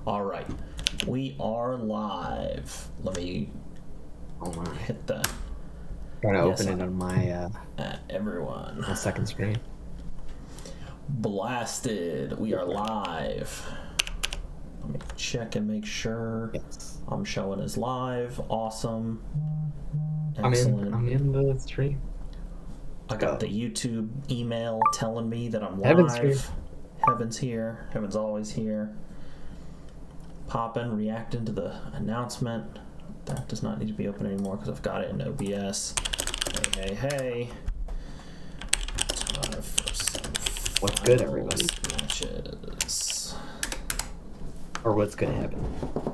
All right, we are live. Let me hit the. Trying to open it on my everyone. my second screen. Blasted. We are live. Let me check and make sure I'm showing as live. Awesome. Excellent. I'm in the stream. I got the YouTube email telling me that I'm Heaven's live. here. Heaven's here. Heaven's always here. Popping, reacting to the announcement. That does not need to be open anymore because I've got it in OBS. Hey. What's good, everybody? Matches. Or what's going to happen,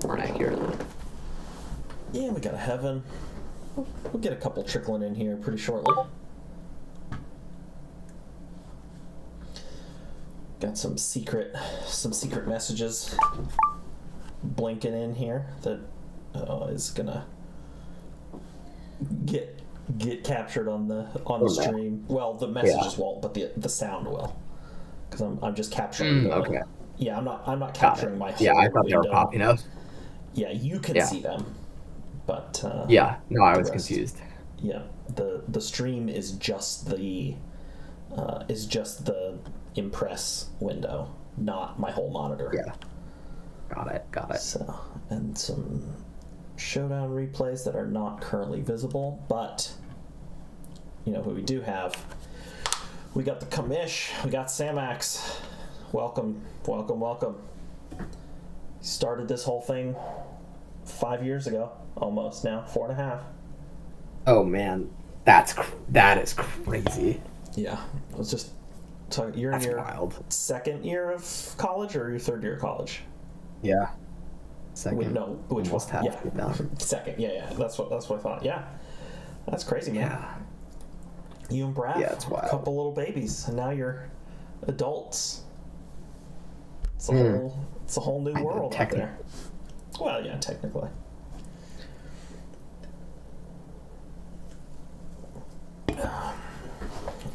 more accurately. Yeah, we got a Heaven. We'll get a couple trickling in here pretty shortly. Got some secret messages blinking in here that is gonna get captured on the stream. Well, the messages won't, but the sound will, because I'm just capturing. Okay. Yeah, I'm not capturing my whole. Yeah, I thought window. they were popping up. Yeah, you can see them, but yeah, no, I was confused. Yeah, the stream is just the Impress window, not my whole monitor. Yeah. Got it. So, and some showdown replays that are not currently visible, but who we do have. We got the commish. We got Samax. Welcome. Started this whole thing 5 years ago, almost now, 4.5. Oh man, that is crazy. Yeah, it was just. So you're in your second year of college or your third year of college? Yeah. Second. No, which was second. Yeah. That's what I thought. Yeah, that's crazy, man. Yeah. You and Brad, it's wild. A couple little babies, and now you're adults. It's a whole new world out there. Well, yeah, technically. What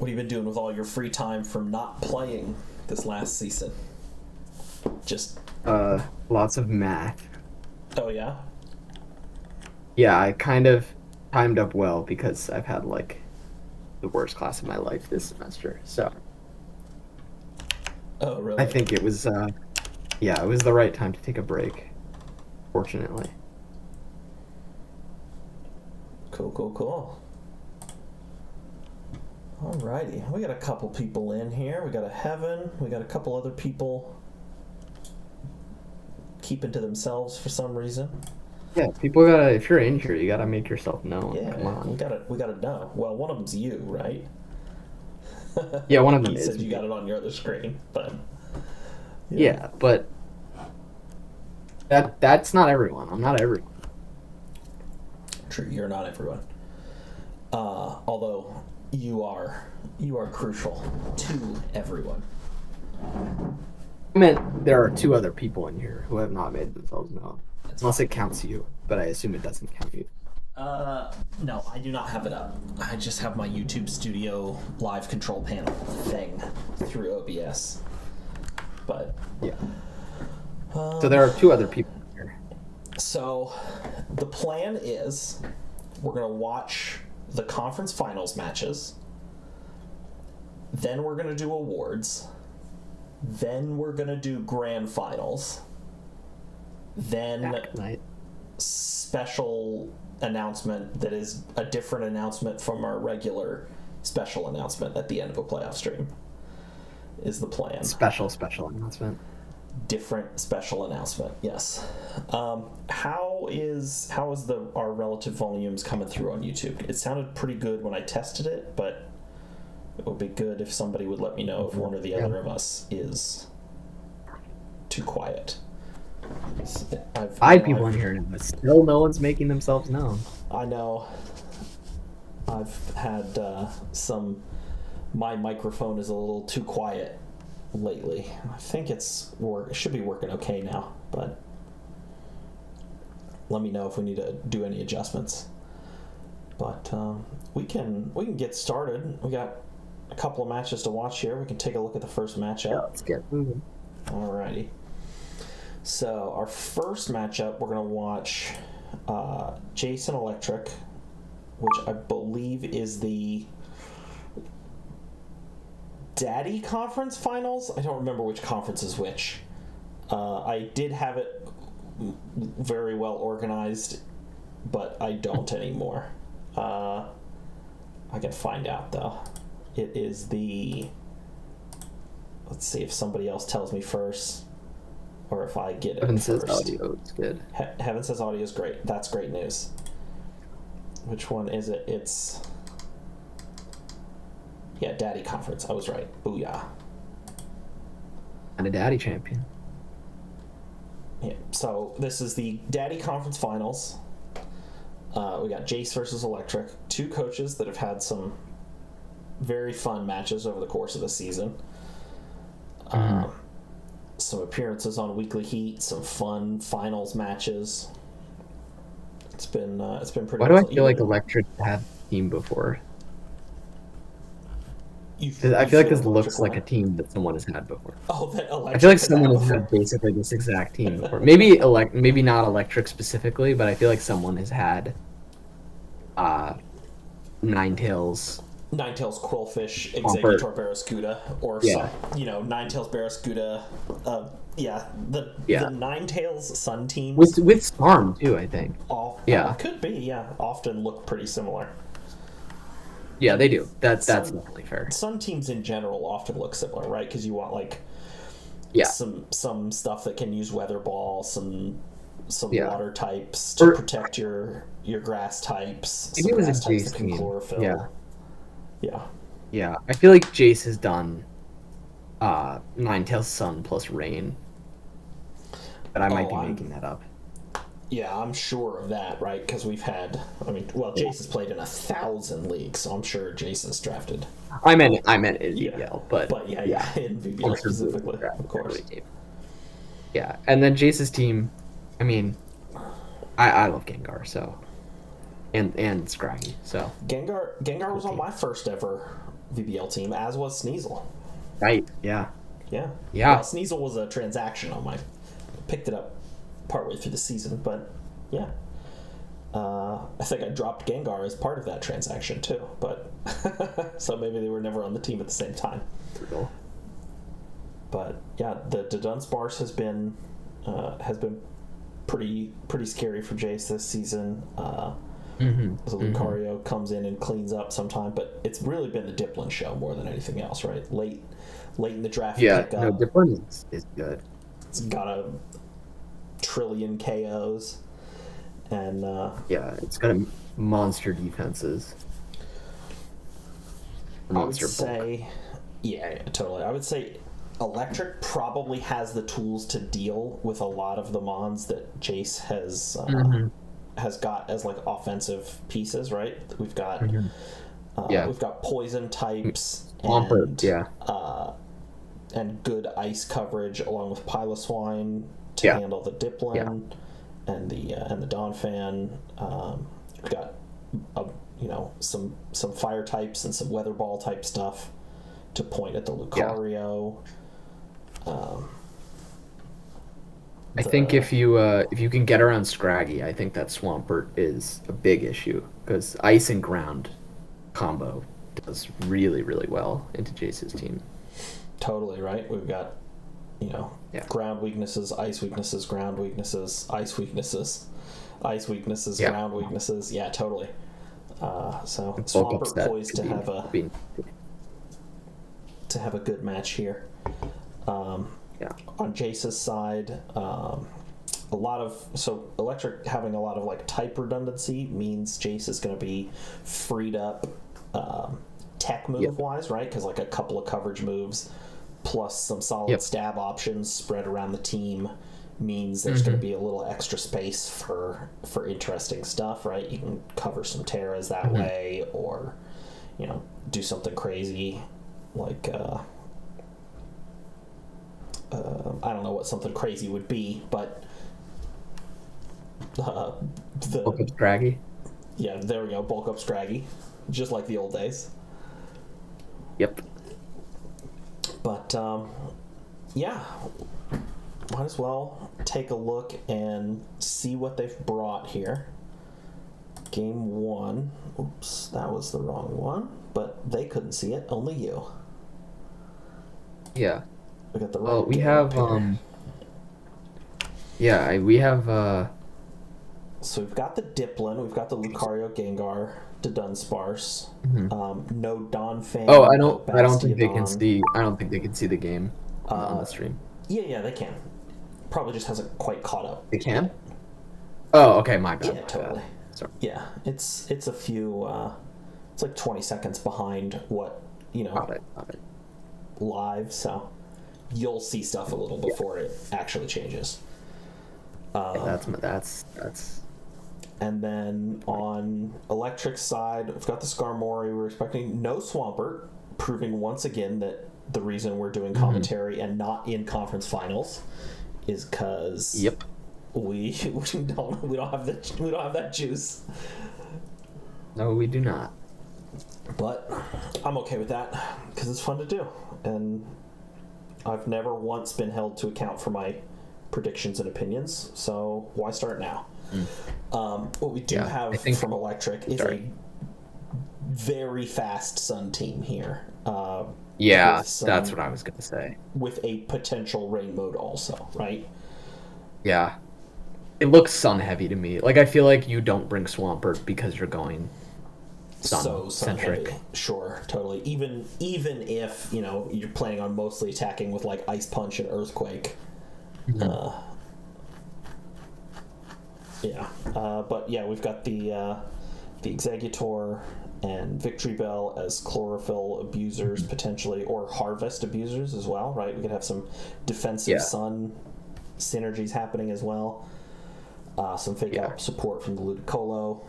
have you been doing with all your free time from not playing this last season? Just lots of math. Oh yeah? Yeah, I kind of timed up well because I've had the worst class of my life this semester. So Oh really? I think it was it was the right time to take a break, fortunately. Cool. Alrighty, we got a couple people in here. We got a Heaven. We got a couple other people keeping to themselves for some reason. Yeah, people gotta. If you're injured, you gotta make yourself known. Yeah, come on. we gotta know. Well, one of them's you, right? Yeah, one of them you is. said you got it on your other screen, but yeah, but that's not everyone. I'm not everyone. True, you're not everyone. Although. You are crucial to everyone. I meant there are two other people in here who have not made themselves known. Unless it counts you, but I assume it doesn't count you. No, I do not have it up. I just have my YouTube Studio live control panel thing through OBS. But yeah. So there are two other people in here. So the plan is we're gonna watch the conference finals matches, then we're going to do awards, then we're going to do grand finals, then special announcement that is a different announcement from our regular special announcement at the end of a playoff stream is the plan. Special announcement. Different special announcement, yes. How is our relative volumes coming through on YouTube? It sounded pretty good when I tested it, but it would be good if somebody would let me know if one or the other of us is too quiet. Five people in here, but still no one's making themselves known. I know. I've had my microphone is a little too quiet lately. I think it should be working okay now, but let me know if we need to do any adjustments. But we can get started. We got a couple of matches to watch here. We can take a look at the first matchup. Yeah, let's get moving. Alrighty. So our first matchup, we're gonna watch Jason Electric, which I believe is the Daddy Conference Finals. I don't remember which conference is which. I did have it very well organized, but I don't anymore. I can find out though. It is the. Let's see if somebody else tells me first, or if I get it Heaven first. says audio is good. Heaven says audio is great. That's great news. Which one is it? It's Daddy Conference. I was right. Booyah. And a Daddy champion. Yeah. So this is the Daddy Conference Finals. We got Jace versus Electric. Two coaches that have had some very fun matches over the course of the season. Some appearances on Weekly Heat, some fun finals matches. It's been pretty. Why do I feel like Electric had a team before? I feel like this looks like a team that someone has had before. Oh, that Electric. I feel like someone has had basically this exact team before. Maybe not Electric specifically, but I feel like someone has had Ninetales, Quillfish, Executor Barraskewda, or some, Ninetales Barraskewda. The Ninetales Sun teams with Storm too, I think. Could be. Yeah, often look pretty similar. Yeah, they do. That's definitely fair. Sun teams in general often look similar, right? Because you want some stuff that can use Weather Ball, some water types to protect your grass types. Maybe it was a Jace team. Chlorophyll. Yeah. I feel like Jace has done Ninetales Sun plus Rain, but I might be making that up. Yeah, I'm sure of that, right? Because we've had, Jace has played in 1,000 leagues, so I'm sure Jason's drafted. I meant in VBL, but in VBL specifically, of course. Yeah, and then Jace's team, I love Gengar, so, and Scraggy, so. Gengar was on my first ever VBL team, as was Sneasel. Right, yeah. Well, Sneasel was a transaction on my, picked it up partway through the season, but I think I dropped Gengar as part of that transaction too, but so maybe they were never on the team at the same time. But the Dunsparce has been pretty scary for Jace this season. The Lucario comes in and cleans up sometime, but it's really been the Dipplin show more than anything else, right? Late in the draft. Dipplin is good. It's got a trillion KOs, and it's got a monster defenses. Monster bulk. Totally. I would say Electric probably has the tools to deal with a lot of the mons that Jace has got as offensive pieces, right? We've got we've got poison types and good ice coverage along with Piloswine to handle the Dipplin and the Donphan. We've got some fire types and some weather ball type stuff to point at the Lucario. I think if you can get around Scraggy, I think that Swampert is a big issue because ice and ground combo does really, really well into Jace's team. Totally, right? We've got ground weaknesses, ice weaknesses, ground weaknesses, ice weaknesses, ground weaknesses. Yeah, totally. So Swampert poised to have a good match here. On Jace's side, Electric having a lot of type redundancy means Jace is going to be freed up tech move wise, right? Because a couple of coverage moves plus some solid stab options spread around the team means there's going to be a little extra space for interesting stuff, right? You can cover some Terras that way, or do something crazy like I don't know what something crazy would be, but the bulk up Scraggy. Yeah, there we go. Bulk up Scraggy, just like the old days. Yep. But might as well take a look and see what they've brought here. Game 1. Oops, that was the wrong one. But they couldn't see it, only you. Yeah. We got the right We game have up here. we have So we've got the Diplin, we've got the Lucario Gengar to Dunsparce. No Donphan. Oh, I no don't think they can Bastiodon. see. I don't think they can see the game on the stream. Yeah, they can. Probably just hasn't quite caught up. They can. Oh, okay, my bad. Yeah, totally. Sorry. Yeah, it's a few. It's like 20 seconds behind what Got it. live, so you'll see stuff a little before it actually changes. That's. And then on Electric's side, we've got the Skarmory. We're expecting no Swampert, proving once again that the reason we're doing commentary and not in conference finals is because we don't have that juice. No, we do not. But I'm okay with that because it's fun to do, and I've never once been held to account for my predictions and opinions. So why start now? What we do have from Electric is a very fast Sun team here. That's what I was gonna say. With a potential rain mode also, right? Yeah. It looks sun heavy to me. Like, I feel like you don't bring Swampert because you're going sun-centric. Sure, totally. Even if, you're planning on mostly attacking with, like, Ice Punch and Earthquake. But yeah, we've got the Exeggutor and Victory Bell as chlorophyll abusers potentially, or harvest abusers as well, right? We could have some defensive sun synergies happening as well. Some fake out support from the Ludicolo.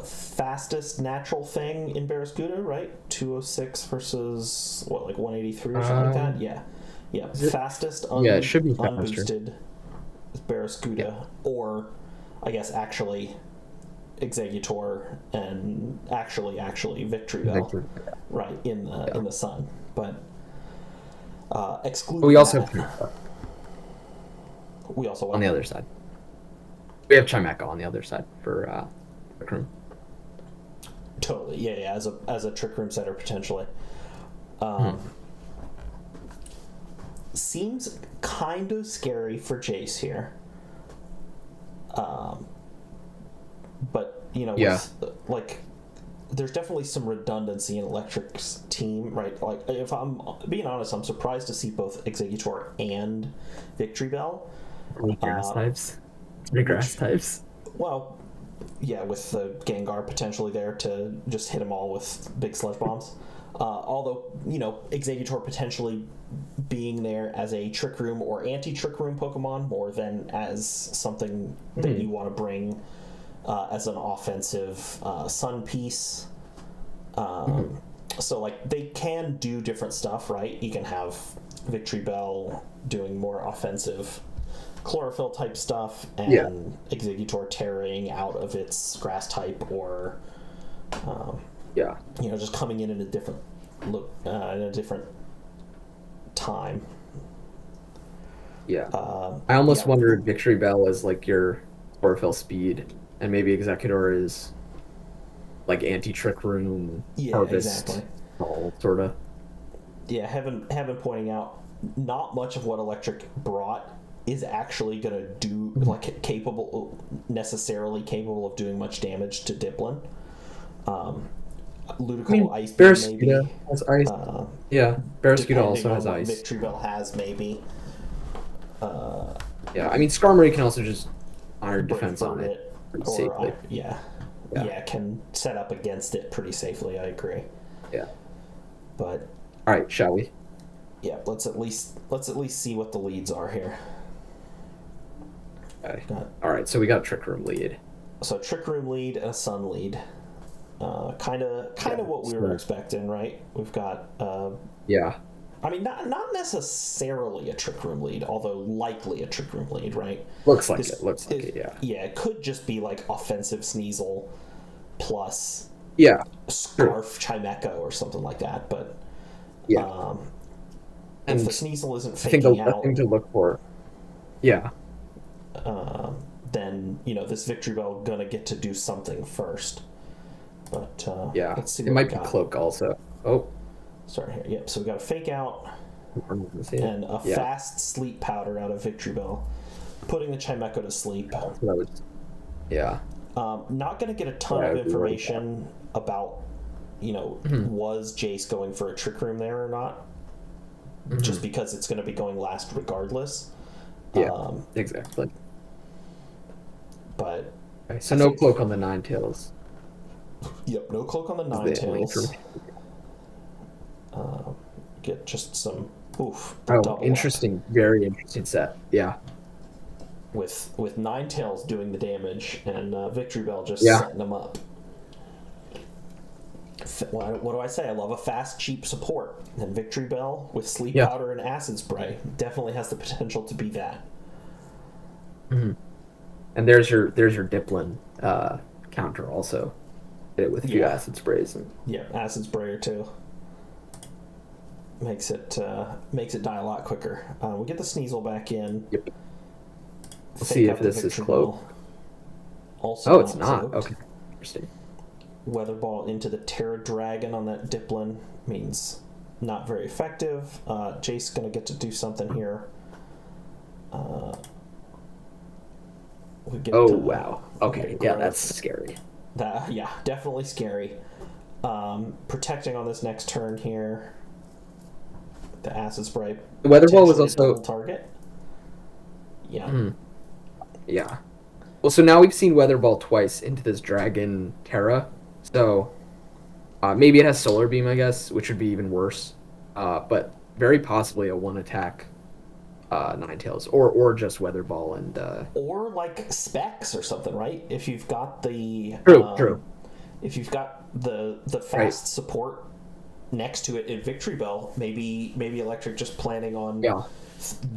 Fastest natural thing in Barraskewda, right? 206 versus what, like 183 or something like that? Yeah. Fastest it should be faster. unboosted Barraskewda, or I guess actually Exeggutor and actually Victory Bell, right, in the sun. But excluding we also that, on the other side. We have Chimecho on the other side for Trick Room. Totally, yeah, as a Trick Room setter potentially. Seems kind of scary for Jace here. But with, there's definitely some redundancy in Electric's team, right? Like, if I'm being honest, I'm surprised to see both Exeggutor and Victory Bell. Grass types. Three grass types. Well, yeah, with the Gengar potentially there to just hit them all with big sludge bombs. Although, Exeggutor potentially being there as a Trick Room or anti-Trick Room Pokemon more than as something that you want to bring as an offensive Sun piece. So, like, they can do different stuff, right? You can have Victory Bell doing more offensive chlorophyll type stuff, and Exeggutor tearing out of its grass type, or just coming in a different look, in a different time. I almost wondered Victory Bell is like your chlorophyll speed, and maybe Exeggutor is like anti-Trick Room, harvest, exactly. all sort of. Yeah, Heaven pointing out not much of what Electric brought is actually going to do, necessarily capable of doing much damage to Diplin. Ludicolo Ice Beam, maybe. Has ice. Barraskewda also has ice. Victory Bell has, maybe. Skarmory can also just honor defense on it pretty safely. Can set up against it pretty safely, I agree. Yeah. But all right, shall we? Yeah, let's at least see what the leads are here. Okay. All right, so we got Trick Room lead. So Trick Room lead and a Sun lead. Kind of what we were expecting, right? We've got I mean, not necessarily a Trick Room lead, although likely a Trick Room lead, right? Looks like it, yeah. Yeah, it could just be like offensive Sneasel plus Scarf Chimecho or something like that, but if the Sneasel isn't faking out, a thing to look for. Yeah. Then this Victory Bell gonna get to do something first. But Yeah, let's see it what might we be got. cloak also. Oh, Sorry here. Yep. So we got a fake out and a fast sleep powder out of Victory Bell, putting the Chimeco to sleep. That was, yeah. Not going to get a ton of information about, was Jace going for a Trick Room there or not, just because it's going to be going last regardless. Yeah, exactly. But okay, so no cloak on the Ninetales. Yep, no cloak on the Ninetales. Get just some interesting, very interesting set. Yeah. With Ninetales doing the damage and Victory Bell just setting them up. What do I say? I love a fast, cheap support, and Victory Bell with Sleep Powder and Acid Spray definitely has the potential to be that. Mm-hmm. And there's your Diplin counter also. Hit it with a few Acid Sprays and Acid Spray or two. Makes it die a lot quicker. We get the Sneasel back in. Yep. Let's see if this is cloak. Also, it's not. Okay, interesting. Weather Ball into the Terra Dragon on that Diplin means not very effective. Jace gonna get to do something here. Wow. Okay, that's scary. Definitely scary. Protecting on this next turn here. The Acid Spray. The Weather Ball was also target. Yeah. Yeah. Well, so now we've seen Weather Ball twice into this Dragon Terra, so maybe it has Solar Beam, I guess, which would be even worse. But very possibly a one attack Ninetales, or just Weather Ball and or like Specs or something, right? If you've got the true. If you've got the fast support next to it in Victory Bell, maybe Electric just planning on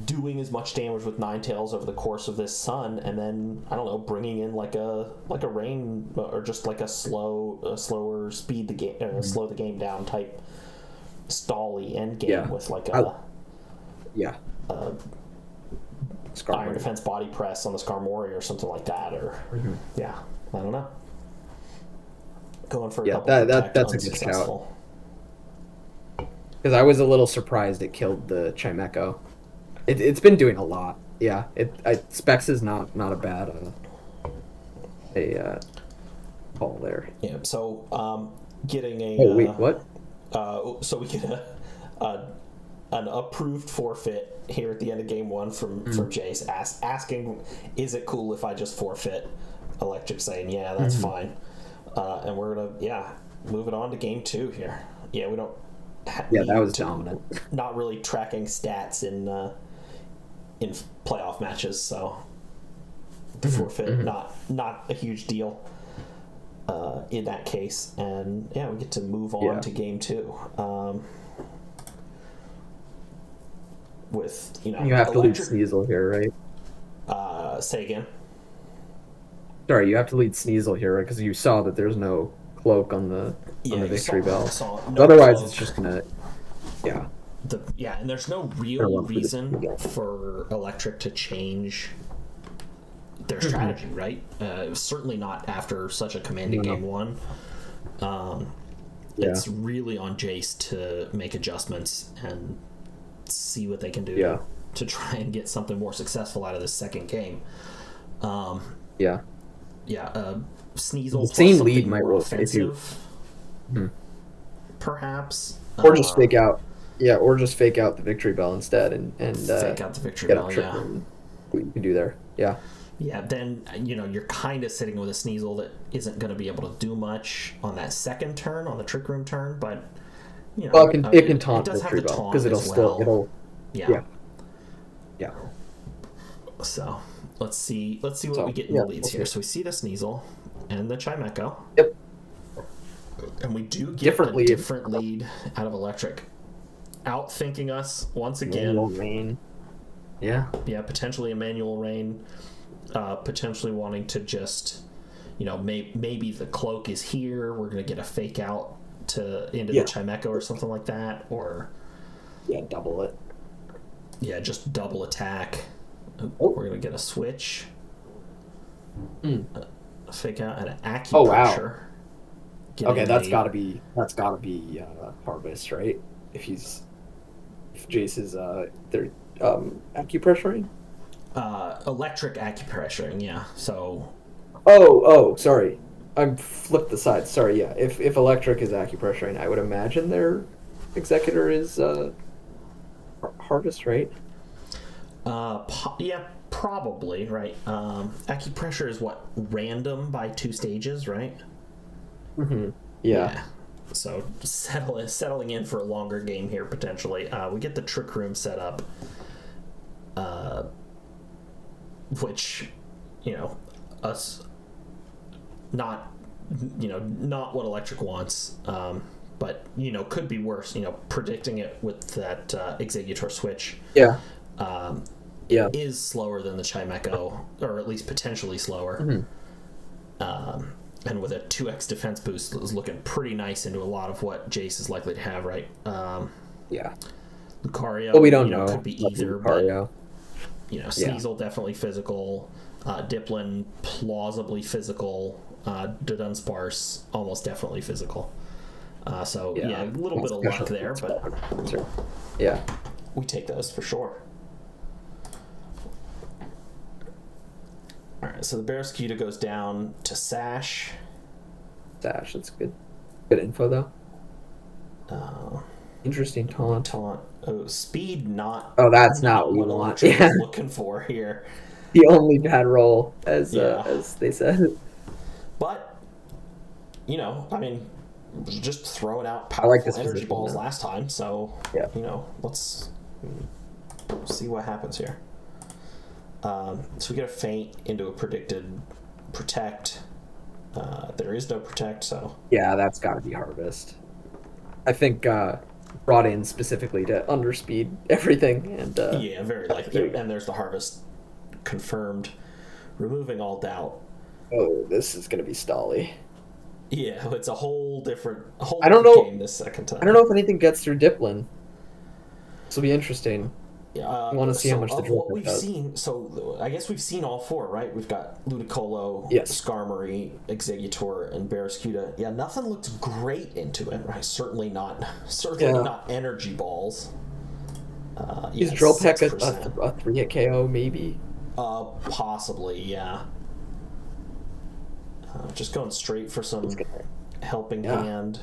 doing as much damage with Ninetales over the course of this sun, and then I don't know, bringing in like a rain or just like a slower speed the game, slow the game down type stally end game with like a Iron Defense Body Press on the Skarmory or something like that, or I don't know. Going for a double that's a good shout. Because I was a little surprised it killed the Chimeco. It's been doing a lot. Yeah, Specs is not a bad call there. Yeah. So getting a what? So we get an approved forfeit here at the end of game one from Jace asking, is it cool if I just forfeit? Electric saying, yeah, that's fine. And we're gonna move it on to game two here. Yeah, we don't. That was dominant. Not really tracking stats in playoff matches, so the forfeit not a huge deal in that case. And we get to move on to game two. With you have to lead Sneasel here, right? Say again. Sorry, you have to lead Sneasel here, right? Because you saw that there's no cloak on the Victory Bell. Otherwise, cloak. It's just gonna and there's no real reason for Electric to change their strategy, right? Certainly not after such a commanding game one. It's really on Jace to make adjustments and see what they can do to try and get something more successful out of this second game. Sneasel the same lead might roll offensive, perhaps, or just fake out. Yeah, or just fake out the Victory Bell instead, and fake out the Victory Bell. What you can do there. Yeah, then you're kind of sitting with a Sneasel that isn't going to be able to do much on that second turn, on the Trick Room turn, but it can taunt Victory Bell because it'll. So let's see what we get in the leads here. So we see the Sneasel and the Chimeco. Yep. And we do get a different lead out of Electric. Outthinking us once again. Manual Rain. Yeah, potentially a Manual Rain. Potentially wanting to just, maybe the cloak is here. We're going to get a fake out into the Chimeco or something like that. Or double it. Yeah, just double attack. Oh. We're gonna get a switch. A fake out and an acupressure. Oh, wow. Getting Okay, that's a- gotta be Harvest, right? If Jace is they're acupressuring. Electric acupressuring, yeah. So Oh, sorry. I'm flipped the side. Sorry, yeah. If electric is acupressuring, I would imagine their executor is Harvest, right? yeah, probably, right. Acupressure is what, random by 2 stages, right? Mm-hmm. Yeah. So settling in for a longer game here potentially. We get the trick room set up, which, us not what Electric wants, but could be worse. Predicting it with that Executor switch. Yeah. Is slower than the Chime Echo, or at least potentially slower. Mm-hmm. And with a 2x defense boost, is looking pretty nice into a lot of what Jace is likely to have, right? Yeah. Lucario, Well, we don't know. could be either, Lucario. but Sneasel definitely physical, Diplin plausibly physical, Dudunsparce almost definitely physical. So a little bit of luck there, but yeah, we take those for sure. All right, so the Barraskewda goes down to Sash. Sash, that's good. Good info though. Interesting taunt. Oh, speed not. Oh, that's not what we want. Yeah, looking for here. The only bad roll, as they said. But I mean, just throwing out powerful energy balls last time, so let's see what happens here. So we get a feint into a predicted protect. There is no protect, so yeah, that's got to be Harvest. I think brought in specifically to underspeed everything, and very likely. And there's the Harvest confirmed, removing all doubt. Oh, this is gonna be stally. Yeah, it's a whole different game this second time. I don't know if anything gets through Diplin. This will be interesting. I want to see how much the what we've seen. So I guess we've seen all 4, right? We've got Ludicolo, Skarmory, Executor, and Barraskewda. Yeah, nothing looks great into it, right? Certainly not energy balls. Is Drill Peck a 3-hit KO maybe? Possibly, yeah. Just going straight for some helping hand.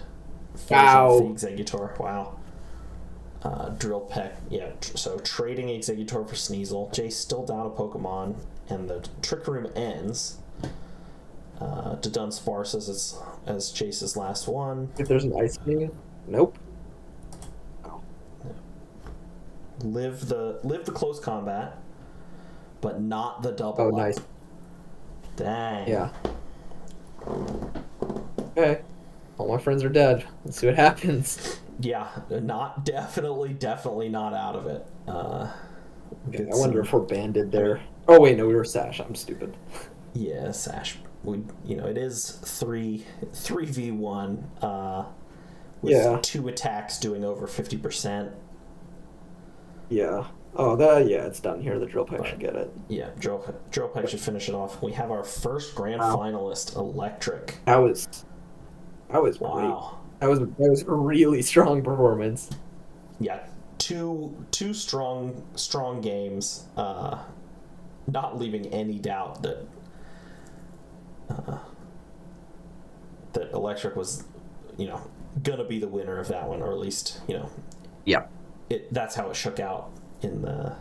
Wow. The Executor. Wow. Drill Peck, so trading Executor for Sneasel. Jay's still down a Pokemon, and the Trick Room ends. Dudunsparce as Chase's last one. If there's an Ice King, nope. Oh. Live the close combat, but not the double. Oh, nice. Dang. Yeah. Okay. All my friends are dead. Let's see what happens. Yeah, definitely not out of it. I wonder if we're banded there. Oh wait, no, we were Sash. I'm stupid. Yeah, Sash. It is 3v1 with 2 attacks doing over 50%. Yeah. Oh, it's done here. The Drill Peck should get it. Yeah, Drill Peck should finish it off. We have our first grand finalist, Electric. That was great. That was a really strong performance. Yeah, two strong games. Not leaving any doubt that Electric was, gonna be the winner of that one, or at least, Yeah. That's how it shook out in the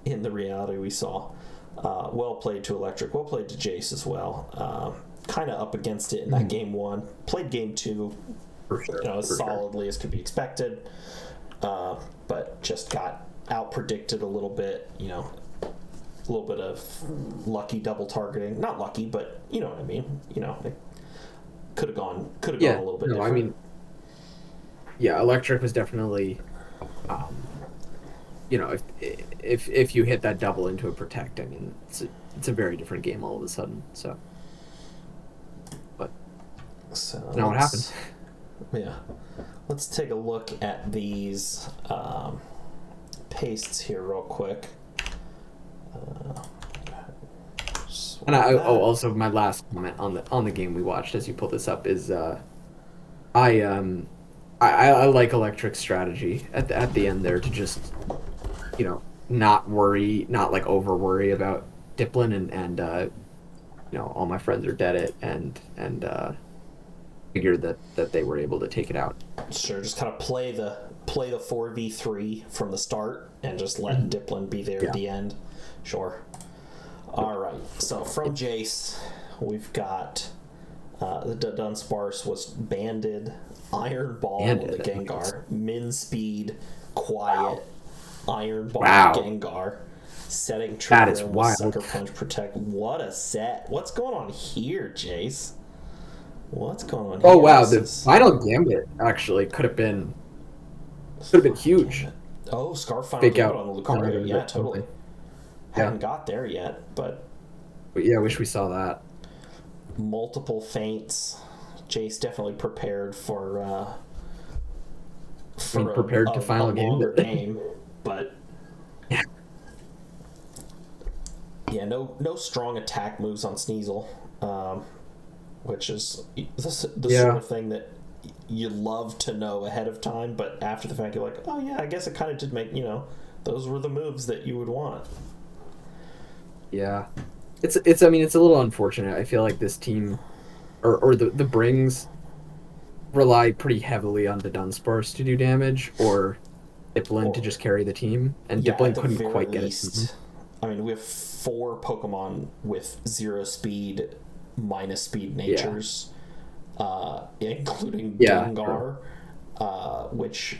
in the reality we saw. Well played to Electric. Well played to Jace as well. Kind of up against it in that game 1. Played game 2, for sure, as solidly as could be expected, but just got out predicted a little bit. A little bit of lucky double targeting. Not lucky, but you know what I mean. It could have gone a little bit different. I mean, Electric was definitely, if you hit that double into a protect, I mean, it's a very different game all of a sudden. So. Now what happened? Yeah. Let's take a look at these pastes here real quick. And also my last comment on the game we watched as you pull this up is I like Electric's strategy at the end there to just not worry, not like over worry about Diplin and all my friends are dead and figured that they were able to take it out. Sure, just kind of play the 4v3 from the start and just let Diplin be there at the end. Sure. All right. So from Jace, we've got the Dunsparce was banded, Iron Ball with the Gengar, Min Speed, Quiet, Iron Ball Gengar, setting Trick Room with Sucker Punch Protect. What a set! What's going on here, Jace? What's going on here? Oh wow, the final Gambit actually could have been huge. Oh, Scarf final Gambit on the Lucario. Yeah, totally. Haven't got there yet, but yeah, I wish we saw that. Multiple feints. Jace definitely prepared for prepared to final game, but yeah, no strong attack moves on Sneasel, which is the sort of thing that you love to know ahead of time, but after the fact you're like, oh yeah, I guess it kind of did make, those were the moves that you would want. Yeah, it's I mean, it's a little unfortunate. I feel like this team or the Brings rely pretty heavily on the Dunsparce to do damage or Diplin to just carry the team, and Diplin couldn't quite get it. I mean, we have 4 Pokemon with 0 speed, minus speed natures, including Gengar, which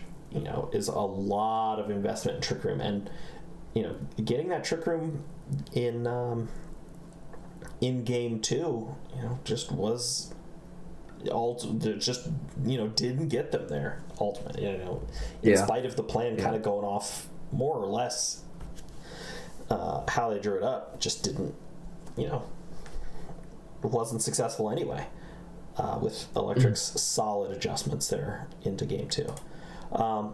is a lot of investment in Trick Room, and getting that Trick Room in game 2, just was didn't get them there ultimately. In spite of the plan kind of going off more or less how they drew it up, just didn't, wasn't successful anyway, with Electric's solid adjustments there into game 2.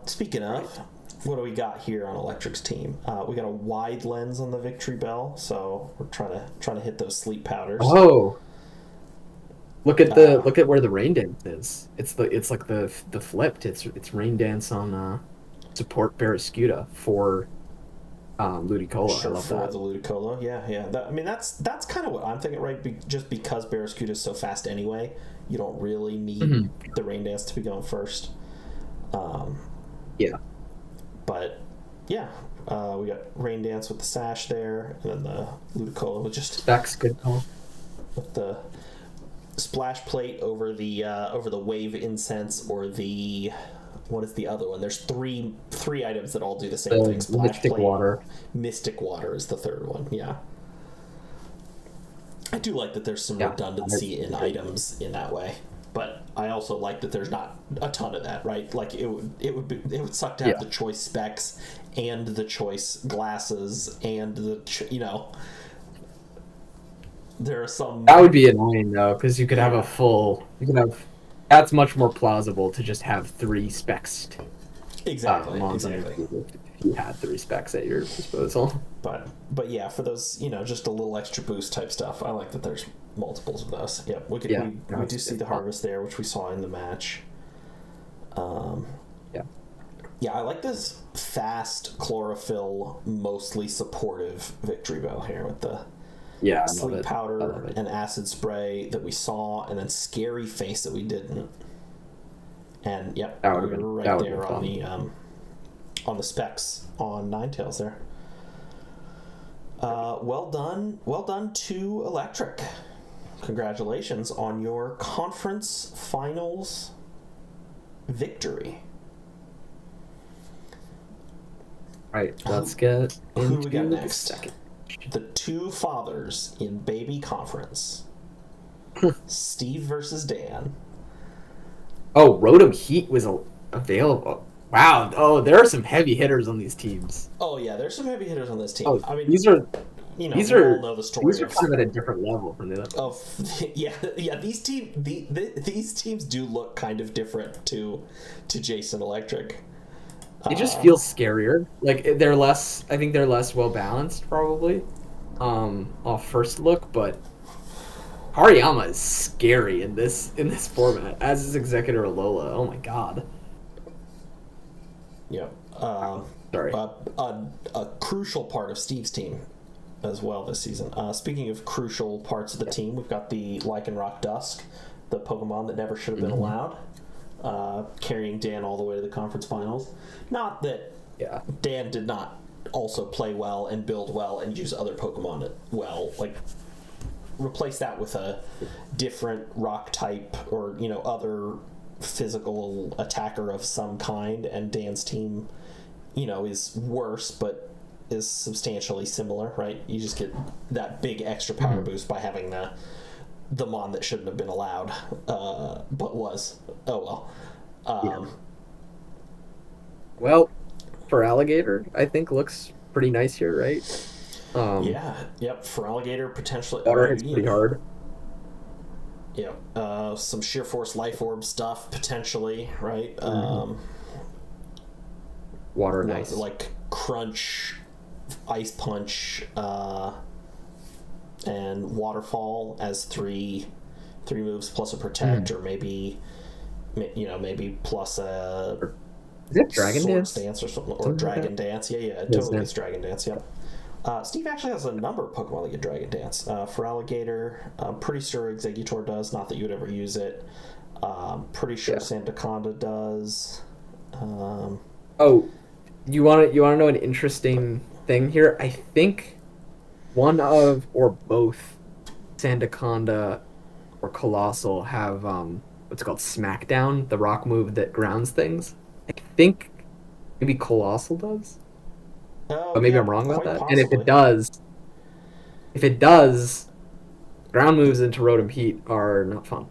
Speaking of, what do we got here on Electric's team? We got a wide lens on the Victory Bell, so we're trying to hit those sleep powders. Oh, look at where the Rain Dance is. It's like the flipped. It's Rain Dance on support Barraskewda for Ludicolo. Sure, I love for that. the Ludicolo. Yeah. That's kind of what I'm thinking, right? Just because Barraskewda is so fast anyway, you don't really need the Rain Dance to be going first. Yeah. But yeah, we got Rain Dance with the Sash there, and then the Ludicolo with just That's good call. with the splash plate over the Wave Incense, or the, what is the other one? There's three items that all do the same thing. Splash Mystic plate, Water. Mystic Water is the third one. Yeah. I do like that there's some redundancy in items in that way, but I also like that there's not a ton of that, right? Like it would suck to have the choice specs and the choice glasses and the there are some That would be annoying though, because you could have that's much more plausible to just have 3 specs. Exactly. If you had 3 specs at your disposal. But yeah, for those, just a little extra boost type stuff, I like that there's multiples of those. Yep, we do see the harvest there, which we saw in the match. Yeah, I like this fast chlorophyll, mostly supportive Victory Bell here with the sleep powder and acid spray that we saw, and then scary face that we didn't. And yep, we were right there on the specs on Ninetales there. Well done to Electric. Congratulations on your conference finals victory. Right, let's get who we got next. The two fathers in baby conference. Steve versus Dan. Oh, Rotom Heat was available. Wow. Oh, there are some heavy hitters on these teams. Oh yeah, there's some heavy hitters on this team. Oh, I mean, these are you know, These we are all know the story kind of at a different level from the other. yeah. These teams do look kind of different to Jason Electric. It just feels scarier. Like they're less. I think they're less well balanced, probably, off first look. But Hariyama is scary in this format, as is Executor Alola. Oh my god. Yeah. Sorry. A crucial part of Steve's team as well this season. Speaking of crucial parts of the team, we've got the Lycanroc Dusk, the Pokemon that never should have been allowed, carrying Dan all the way to the conference finals. Not that Dan did not also play well and build well and use other Pokemon well. Like, replace that with a different rock type or, you know, other physical attacker of some kind, and Dan's team, you know, is worse but is substantially similar, right? You just get that big extra power boost by having the Mon that shouldn't have been allowed, but was. Oh well. Well, for Alligator, I think looks pretty nice here, right? For Alligator, potentially Water hits pretty hard. Yeah, some Sheer Force Life Orb stuff potentially, right? Water nice, like Crunch, Ice Punch, and Waterfall as three moves plus a Protect, or maybe plus a is it Dragon Swords Dance or something, or Dragon Dance. It totally is Dragon Dance. Yeah. Steve actually has a number of Pokemon that get Dragon Dance. For Alligator, I'm pretty sure Exeggutor does. Not that you would ever use it. Pretty sure Sandaconda does. You want to know an interesting thing here? I think one of or both Sandaconda or Colossal have what's it called, Smackdown, the rock move that grounds things. I think maybe Colossal does. But maybe I'm wrong about that. Possibly. And if it does, ground moves into Rotom Heat are not fun.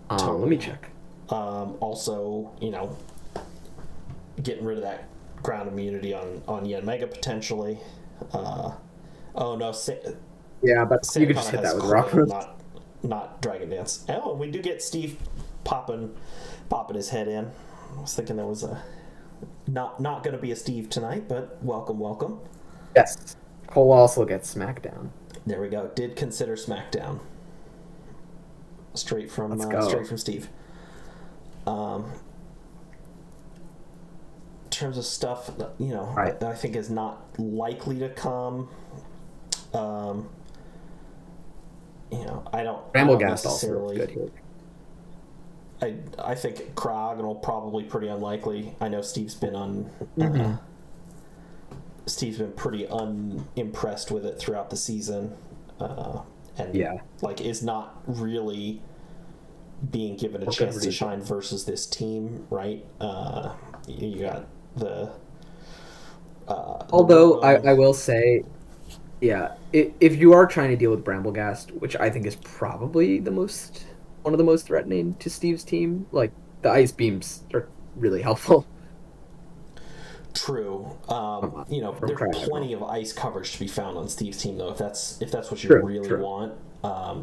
Totally. Let me check. Also, you know, getting rid of that ground immunity on Yanmega potentially. But you could just hit that with rock moves. Not Dragon Dance. Oh, and we do get Steve popping his head in. I was thinking there was a not going to be a Steve tonight, but welcome. Yes, Colossal gets Smackdown. There we go. Did consider Smackdown. Straight from Steve. In terms of stuff, you know, that I think is not likely to come. You know, I don't necessarily. Also good here. I think Cryogonal probably pretty unlikely. I know Steve's been Steve's been pretty unimpressed with it throughout the season, and is not really being given a chance to shine versus this team, right? You got the. Although I will say, if you are trying to deal with Bramblegast, which I think is probably one of the most threatening to Steve's team, like the Ice Beams are really helpful. True. You know, there's plenty of ice coverage to be found on Steve's team, though. If that's what you really want.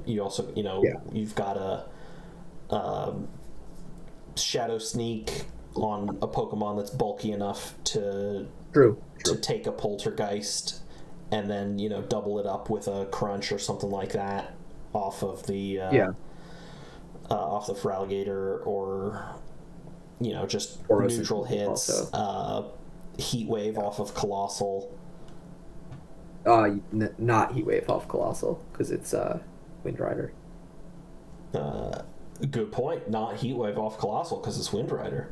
You also, you know, you've got a Shadow Sneak on a Pokemon that's bulky enough to take a Poltergeist, and then, you know, double it up with a Crunch or something like that off of the off the Feraligatr, or, you know, just neutral hits. Heat Wave off of Colossal. Not Heat Wave off Colossal, because it's Wind Rider. Good point. Not Heat Wave off Colossal because it's Wind Rider.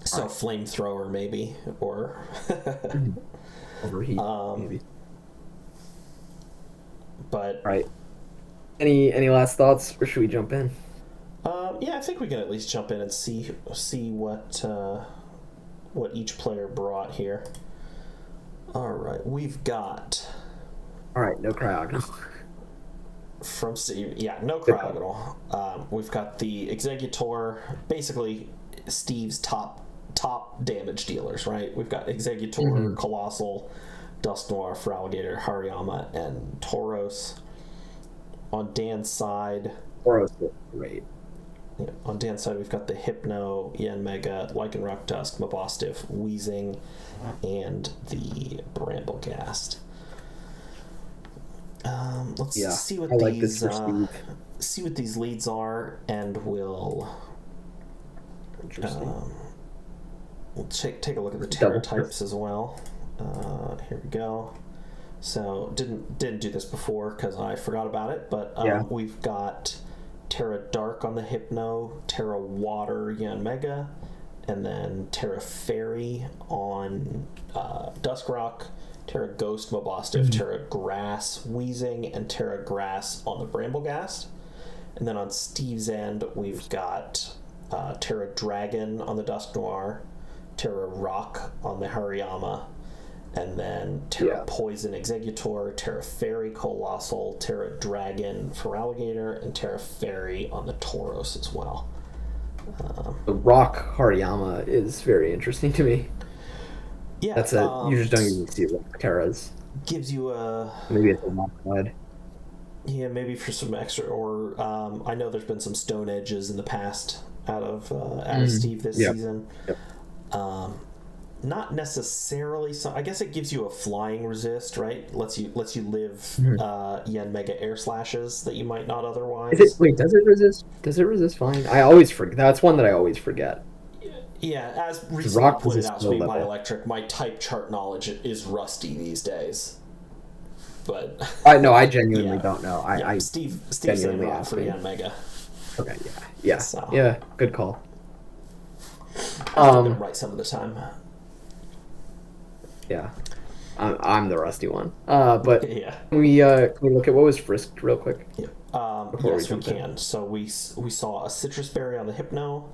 Flamethrower maybe, or Overheat maybe. But any last thoughts, or should we jump in? I think we can at least jump in and see what each player brought here. All right, we've got. All right, no Cryogonal. From Steve, no Cryogonal. We've got the Exeggutor, basically Steve's top damage dealers, right? We've got Exeggutor, Colossal, Dusk Noir, Feraligatr, Hariyama, and Tauros. On Dan's side... Tauros is great. Yeah, on Dan's side, we've got the Hypno, Yanmega, Lycanroc Dusk, Mabostiff, Weezing, and the Bramblegast. Let's see what see what these leads are, and we'll take a look at the Terra types as well. Here we go. So didn't do this before because I forgot about it, but we've got Terra Dark on the Hypno, Terra Water Yanmega, and then Terra Fairy on Duskrock, Terra Ghost Mabostiff, Terra Grass Weezing, and Terra Grass on the Bramblegast. And then on Steve's end, we've got Terra Dragon on the Dusk Noir, Terra Rock on the Hariyama, and then Terra Poison Executor, Terra Fairy Colossal, Terra Dragon Feraligatr, and Terra Fairy on the Tauros as well. The Rock Hariyama is very interesting to me. Yeah, that's you just don't even see Rock Terras. Gives you a maybe it's a Rock side. Yeah, maybe for some extra, or I know there's been some Stone Edges in the past out of Steve this season. Yep. Not necessarily. I guess it gives you a flying resist, right? Lets you live Yanmega air slashes that you might not otherwise. Wait, does it resist? Does it resist flying? I always forget. That's one that I always forget. Yeah, as recently pointed out to me by Electric, my type chart knowledge is rusty these days. But I genuinely don't know. Steve said a lot for Yanmega. Okay, yeah. So. Yeah, good call. I'm right some of the time. Yeah, I'm the rusty one. But can we look at what was frisked real quick? Yeah. Yes, we can. So we saw a Citrus Berry on the Hypno.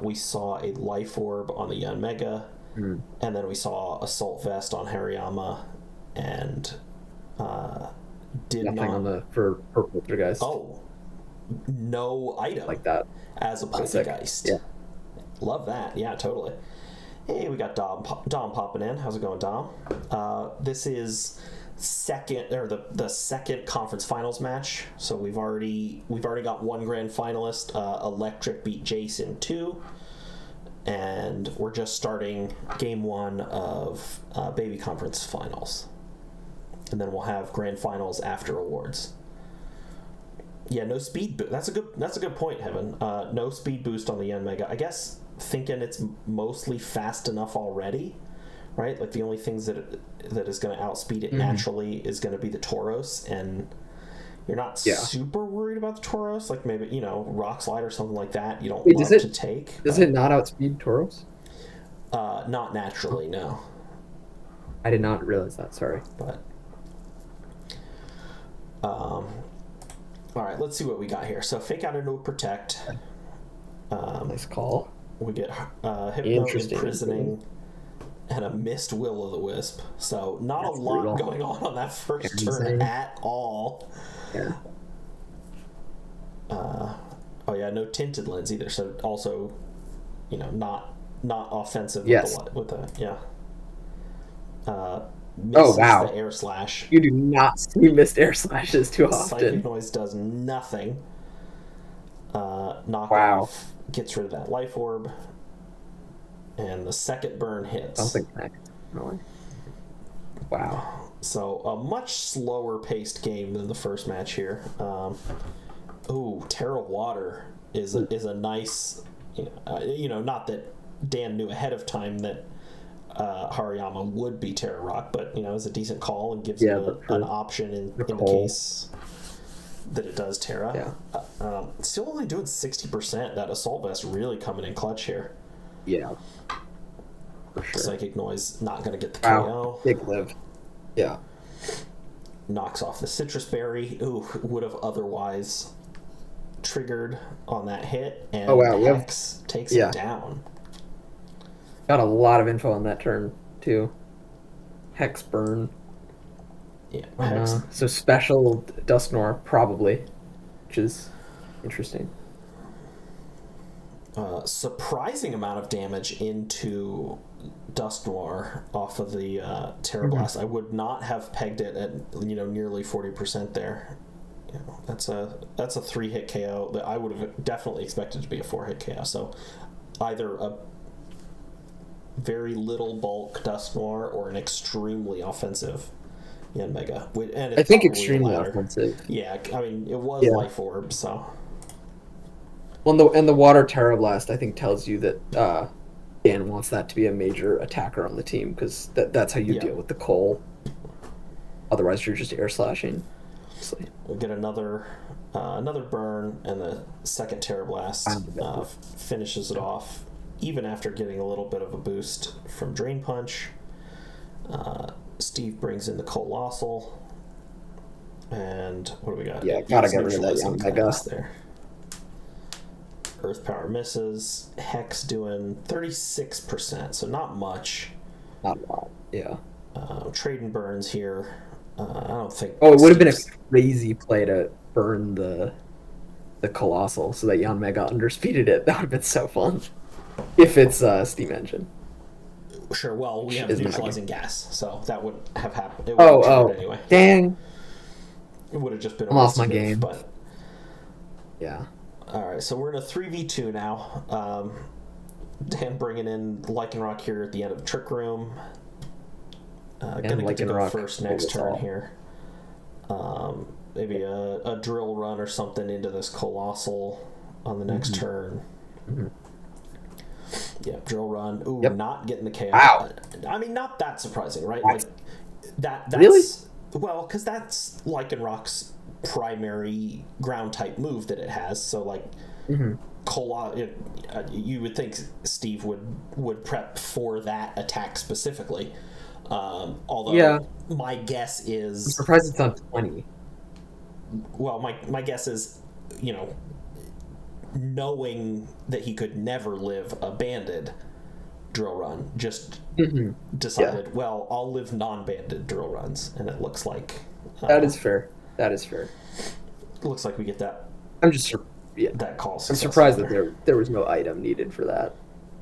We saw a Life Orb on the Yanmega, and then we saw Assault Vest on Hariyama, and nothing on the for Poltergeist. Oh, no item like that as a Poltergeist. Yeah, love that. Yeah, totally. Hey, we got Dom popping in. How's it going, Dom? This is the second conference finals match. So we've already got one grand finalist. Electric beat Jason 2, and we're just starting game 1 of baby conference finals, and then we'll have grand finals after awards. Yeah, no speed boost. That's a good point, Heaven. No speed boost on the Yanmega. I guess thinking it's mostly fast enough already, right? Like the only things that is going to outspeed it naturally is going to be the Tauros, and you're not super worried about the Tauros. Like maybe Rock Slide or something like that. You don't love to take. Does it not outspeed Tauros? Not naturally, no. I did not realize that. Sorry, but all right, let's see what we got here. So Fake Out into Protect. Nice call. We get Hypno Imprisoning and a missed Will-O-the-Wisp. So not a lot going on that first turn at all. Yeah. No Tinted Lens either. So also, not offensive with the misses the air slash. You do not see missed air slashes too often. Psychic Noise does nothing. Knockoff gets rid of that Life Orb, and the second burn hits. Something really. Wow. So a much slower paced game than the first match here. Terra Water is a nice, not that Dan knew ahead of time that Hariyama would be Terra Rock, but it's a decent call and gives you an option in the case that it does Terra. Yeah. Still only doing 60%. That Assault Vest really coming in clutch here. Yeah. For sure. Psychic Noise not going to get the KO. Big live. Yeah. Knocks off the Citrus Berry. Would have otherwise triggered on that hit, and Hex takes it down. Got a lot of info on that turn too. Hex burn. Yeah. So special Dusknoir probably, which is interesting. Surprising amount of damage into Dusk Noir off of the Terrablast. I would not have pegged it at nearly 40% there. That's a 3-hit KO that I would have definitely expected to be a 4-hit KO. So either a very little bulk Dusk Noir or an extremely offensive Yanmega. And I think extremely offensive. Yeah, I mean it was Life Orb, so. Well, the Water Terrablast I think tells you that Dan wants that to be a major attacker on the team, because that's how you deal with the coal. Otherwise, you're just air slashing. We'll get another burn, and the second Terrablast finishes it off, even after getting a little bit of a boost from Drain Punch. Steve brings in the Colossal, and what do we got? Yeah, gotta get rid of that Yanmega there. Earth Power misses. Hex doing 36%, so not much. Not a lot, yeah. Trading burns here. I don't think. Oh, it would have been a crazy play to burn the Colossal so that Yanmega underspeeded it. That would have been so fun. If it's Steam Engine. Sure, well, we have neutralizing gas, so that wouldn't have happened. It anyway. Dang. It would have just been a I'm off my game. But yeah. Alright, so we're in a 3v2 now. Dan bringing in Lycanroc here at the end of the Trick Room. Gonna get to go first next turn here. Maybe a drill run or something into this Colossal on the next turn. Yeah, drill run. Ooh, not getting the KO. Wow. I mean, not that surprising, right? Like that's really? Well, because that's Lycanroc's primary ground type move that it has. So like, you would think Steve would prep for that attack specifically. Although my guess is, I'm surprised it's on 20. Well, my guess is, knowing that he could never live a banded drill run, just decided, well, I'll live non-banded drill runs, and it looks like that is fair. That is fair. Looks like we get that. I'm just that call. I'm surprised that there was no item needed for that.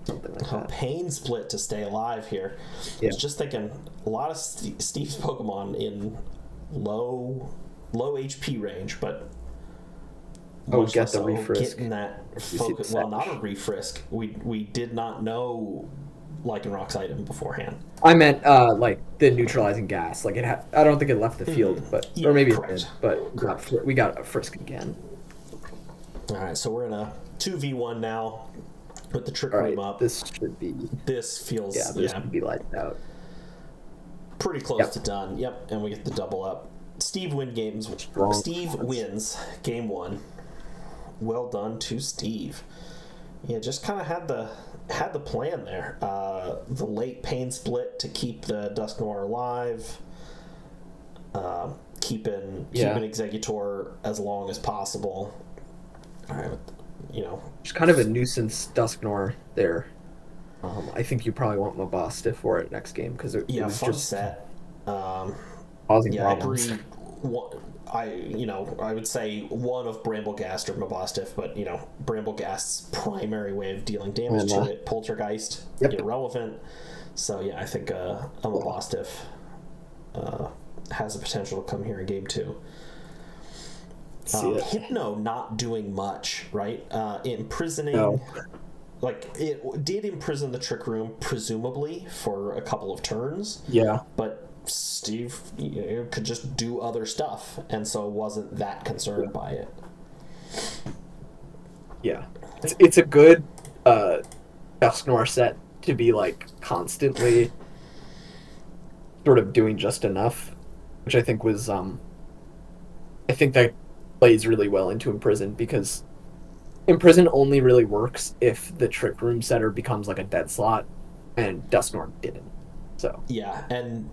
Something like that. Pain Split to stay alive here. I was just thinking a lot of Steve's Pokemon in low HP range, but get the refrisk. Getting that focus. Well, not a refrisk. We did not know Lycanroc's item beforehand. I meant like the neutralizing gas. Like I don't think it left the field, but or maybe it did. But we got a frisk again. All right, so we're in a 2v1 now with the Trick Room up. This should be. This feels this should be lights out. Pretty close to done. Yep, and we get the double up. Steve wins game 1. Well done to Steve. Yeah, just kind of had the plan there. The late Pain Split to keep the Dusk Noir alive. Keeping Exeggutor as long as possible. All right, It's kind of a nuisance Dusk Noir there. I think you probably want Mabostiff for it next game because it was just set. Causing problems. I would say one of Bramblegast or Mabostiff, but Bramblegast's primary way of dealing damage to it, Poltergeist, irrelevant. So yeah, I think a Mabostiff has the potential to come here in game 2. Hypno not doing much, right? Imprisoning. No. Like, it did imprison the Trick Room, presumably, for a couple of turns. Yeah. But Steve could just do other stuff, and so wasn't that concerned by it. Yeah. It's a good Dusk Noir set to be, like, constantly sort of doing just enough, which I think was, I think that plays really well into Imprison, because Imprison only really works if the Trick Room setter becomes like a dead slot, and Dusk Noir didn't. So yeah, and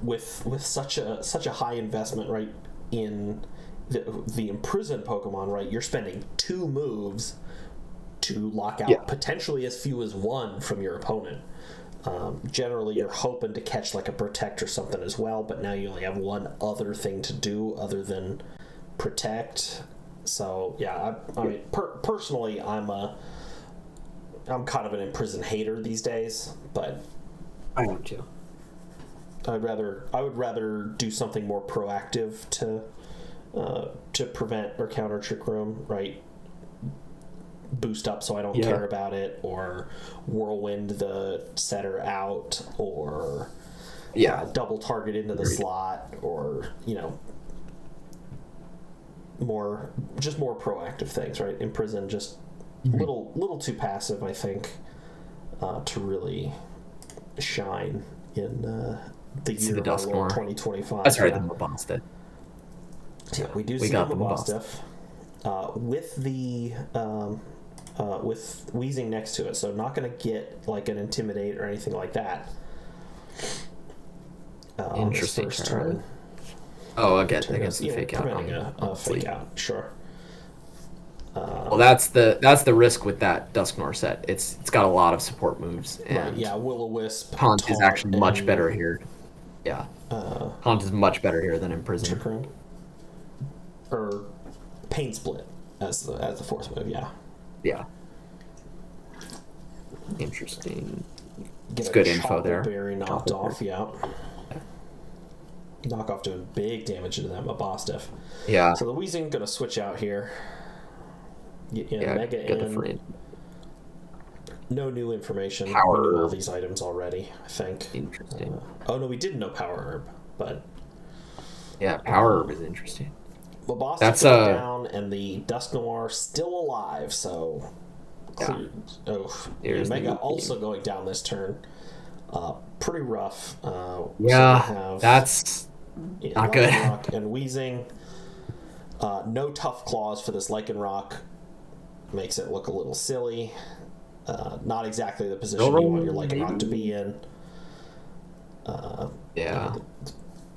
with such a high investment, right, in the Imprison Pokemon, right, you're spending 2 moves to lock out potentially as few as 1 from your opponent. Generally, you're hoping to catch like a Protect or something as well, but now you only have 1 other thing to do other than Protect. So yeah, I mean, personally, I'm a I'm kind of an Imprison hater these days, but I am too. I would rather do something more proactive to prevent or counter Trick Room, right? Boost up so I don't care about it, or whirlwind the setter out, or double target into the slot, or more proactive things, right? Imprison just little too passive, I think, to really shine in the year of our Lord 2025. That's right, the Mabasta. Yeah, we do see the Mabasta with the with Wheezing next to it, so not going to get like an Intimidate or anything like that. Interesting first turn. Oh, against the fake out. Preventing a fake out, sure. Well, that's the risk with that Dusknoir set. It's got a lot of support moves. And Will-O-Wisp. Haunt is actually much better here. Yeah. Haunt is much better here than Imprison. Trick Room. Or Pain Split as the fourth move, yeah. Yeah. Interesting. It's good info there. Berry knocked off, yeah. Knockoff doing big damage into that Mabostiff. Yeah. So the Wheezing gonna switch out here. Mega get the free. No new information. Power we knew all Herb. these items already, I think. Interesting. Oh no, we didn't know Power Herb, but yeah, Power Herb is interesting. Mabostiff That's down, and the Dusknoir still alive. So Mega also going down this turn. Pretty rough. That's not good. Lycanroc and Wheezing. No tough claws for this Lycanroc. Makes it look a little silly. Not exactly the position you want your Lycanroc to be in.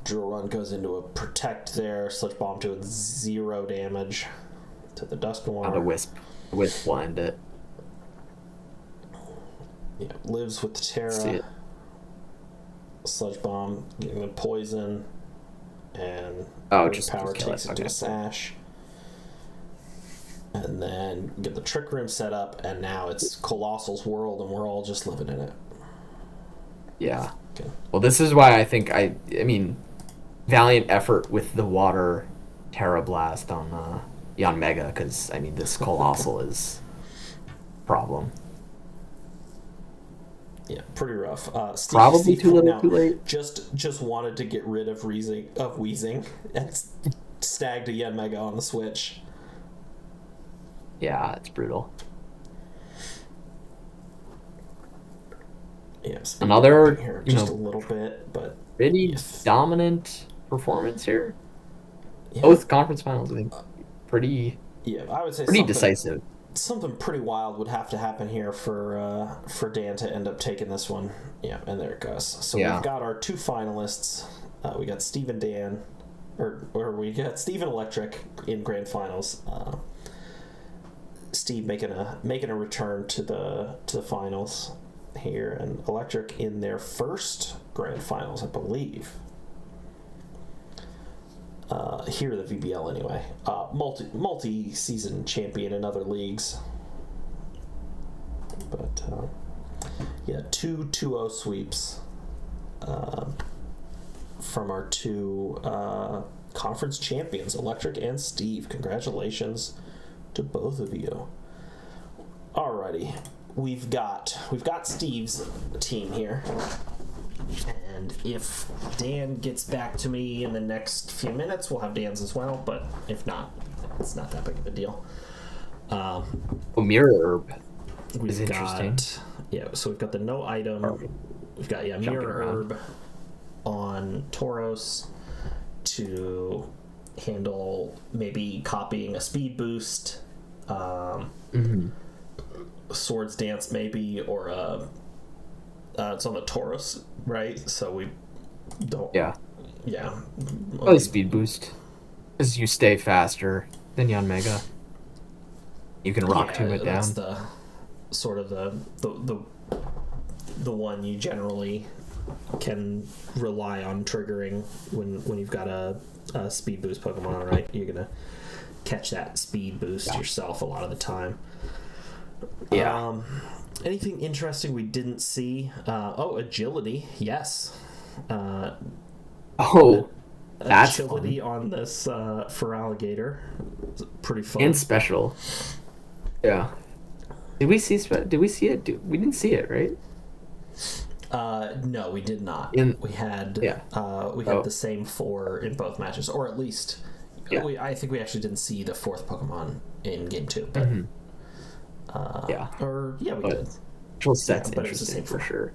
Drill Run goes into a Protect there. Sludge Bomb doing 0 damage to the Dusknoir. Not a Wisp blind it. Yeah, lives with the Terra. Sludge Bomb getting the poison, and just power takes it to okay. a Sash. And then get the Trick Room set up, and now it's Colossal's world, and we're all just living in it. Yeah. Okay. Well, this is why I think I mean, valiant effort with the water Terra Blast on Yanmega, because I mean this Colossal is a problem. Yeah, pretty rough. Steve, Probably too little, too late. Just wanted to get rid of Wheezing and snagged a Yanmega on the Switch. Yeah, it's brutal. Yeah, another here just a little bit, but pretty dominant performance here. Yeah. Both conference finals, I think, pretty. Yeah, I would say pretty decisive. Something pretty wild would have to happen here for Dan to end up taking this one. Yeah, and there it goes. So we've got our 2 finalists. We got Steve and Dan, or we got Steve and Electric in grand finals. Steve making a return to the finals here, and Electric in their first grand finals, I believe. Here the VBL anyway. Multi-season champion in other leagues. But 2 2-0 sweeps from our 2 conference champions, Electric and Steve. Congratulations to both of you. Alrighty. We've got Steve's team here. And if Dan gets back to me in the next few minutes, we'll have Dan's as well. But if not, it's not that big of a deal. Mirror Herb is interesting. So we've got the no item. We've got Mirror Herb on Tauros to handle maybe copying a speed boost. Swords Dance maybe, or it's on the Tauros, right? So we don't. Probably speed boost, because you stay faster than Yanmega. You can rock tomb it down. That's the sort of the one you generally can rely on triggering when you've got a speed boost Pokemon, right? You're gonna catch that speed boost yourself a lot of the time. Anything interesting we didn't see? Agility. Yes. Oh, that's Agility fun. on this for alligator. It's pretty And fun. special. Yeah. Did we see it? We didn't see it, right? No, we did not. In Yeah. We had Oh, the same four in both matches, or at least yeah. I think we actually didn't see the fourth Pokemon in game two, but Hmm. Yeah. or yeah, we But did. actual Yeah, set's but it was the interesting same for four. sure.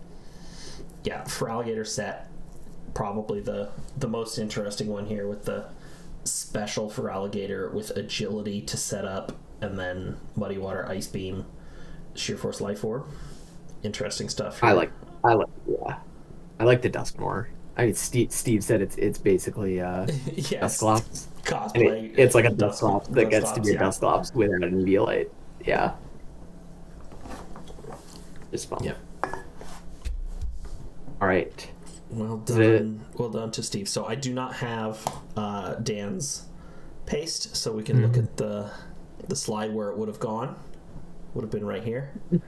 Yeah, for alligator set, probably the most interesting one here with the special for alligator with agility to set up, and then muddy water ice beam, sheer force life orb. Interesting stuff I here. like yeah. I like the Duskmore. I mean, Steve said it's basically Yes, Dusclops, and cosplay it's like a dust Dusclops that dust gets to ops. be a Yeah, Dusclops without an Eviolite. Yeah, it's fun. yeah. All right. Well Is it? done. Well done to Steve. So I do not have Dan's paste, so we can look Mhm. at the slide where it would have gone. Would have been right here. This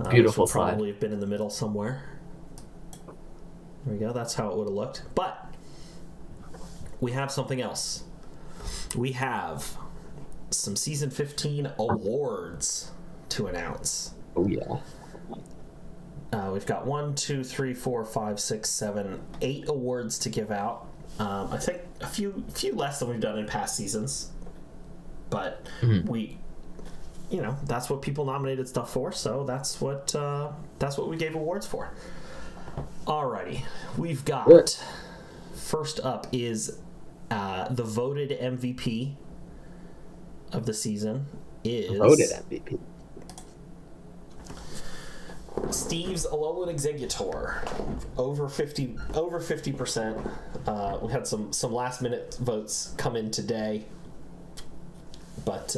Beautiful would slide. probably have been in the middle somewhere. There we go. That's how it would have looked. But we have something else. We have some season 15 awards to announce. Oh yeah. We've got 1, 2, 3, 4, 5, 6, 7, 8 awards to give out. I think a few less than we've done in past seasons, but we, that's what people nominated stuff for. So that's what we gave awards for. Alrighty, we've got What? first up is the voted MVP of the season is Voted MVP. Steve's Alolan Executor, over 50%. We had some last minute votes come in today, but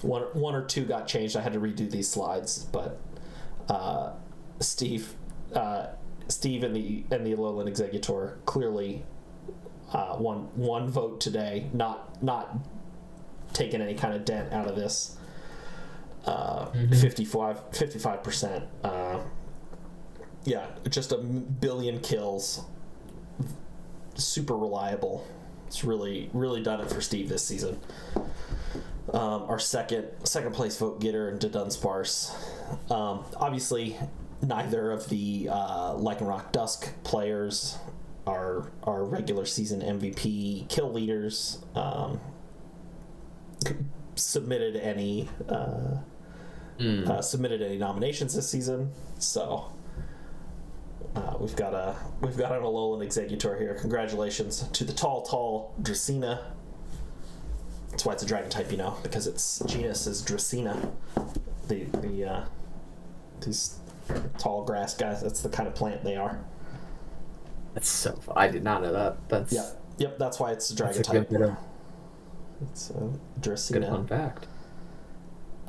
one or two got changed. I had to redo these slides, but Steve and the Alolan Executor clearly won one vote today, not taking any kind of dent out of this. 55%. Yeah, just a billion kills. Super reliable. It's really done it for Steve this season. Our second place vote getter into Dunsparce. Obviously, neither of the Lycanroc Dusk players are regular season MVP kill leaders. Submitted any nominations this season, so we've got an Alolan Executor here. Congratulations to the tall Dracena. That's why it's a dragon type, because its genus is Dracena. These tall grass guys. That's the kind of plant they are. That's so fun. I did not know that. That's Yep. That's why it's a dragon that's a type. good bit of It's Dracena. good fun fact.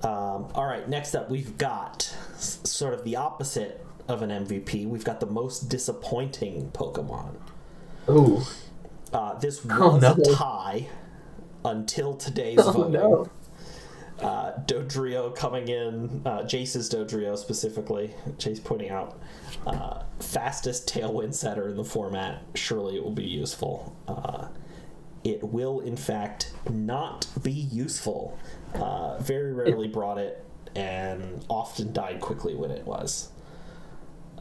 All right, next up, we've got sort of the opposite of an MVP. We've got the most disappointing Pokemon. Ooh. This was no. a tie until today's voting. No. Dodrio coming in, Jace's Dodrio specifically, Chase pointing out, fastest Tailwind setter in the format. Surely it will be useful. It will, in fact, not be useful. Very rarely brought it, and often died quickly when it was.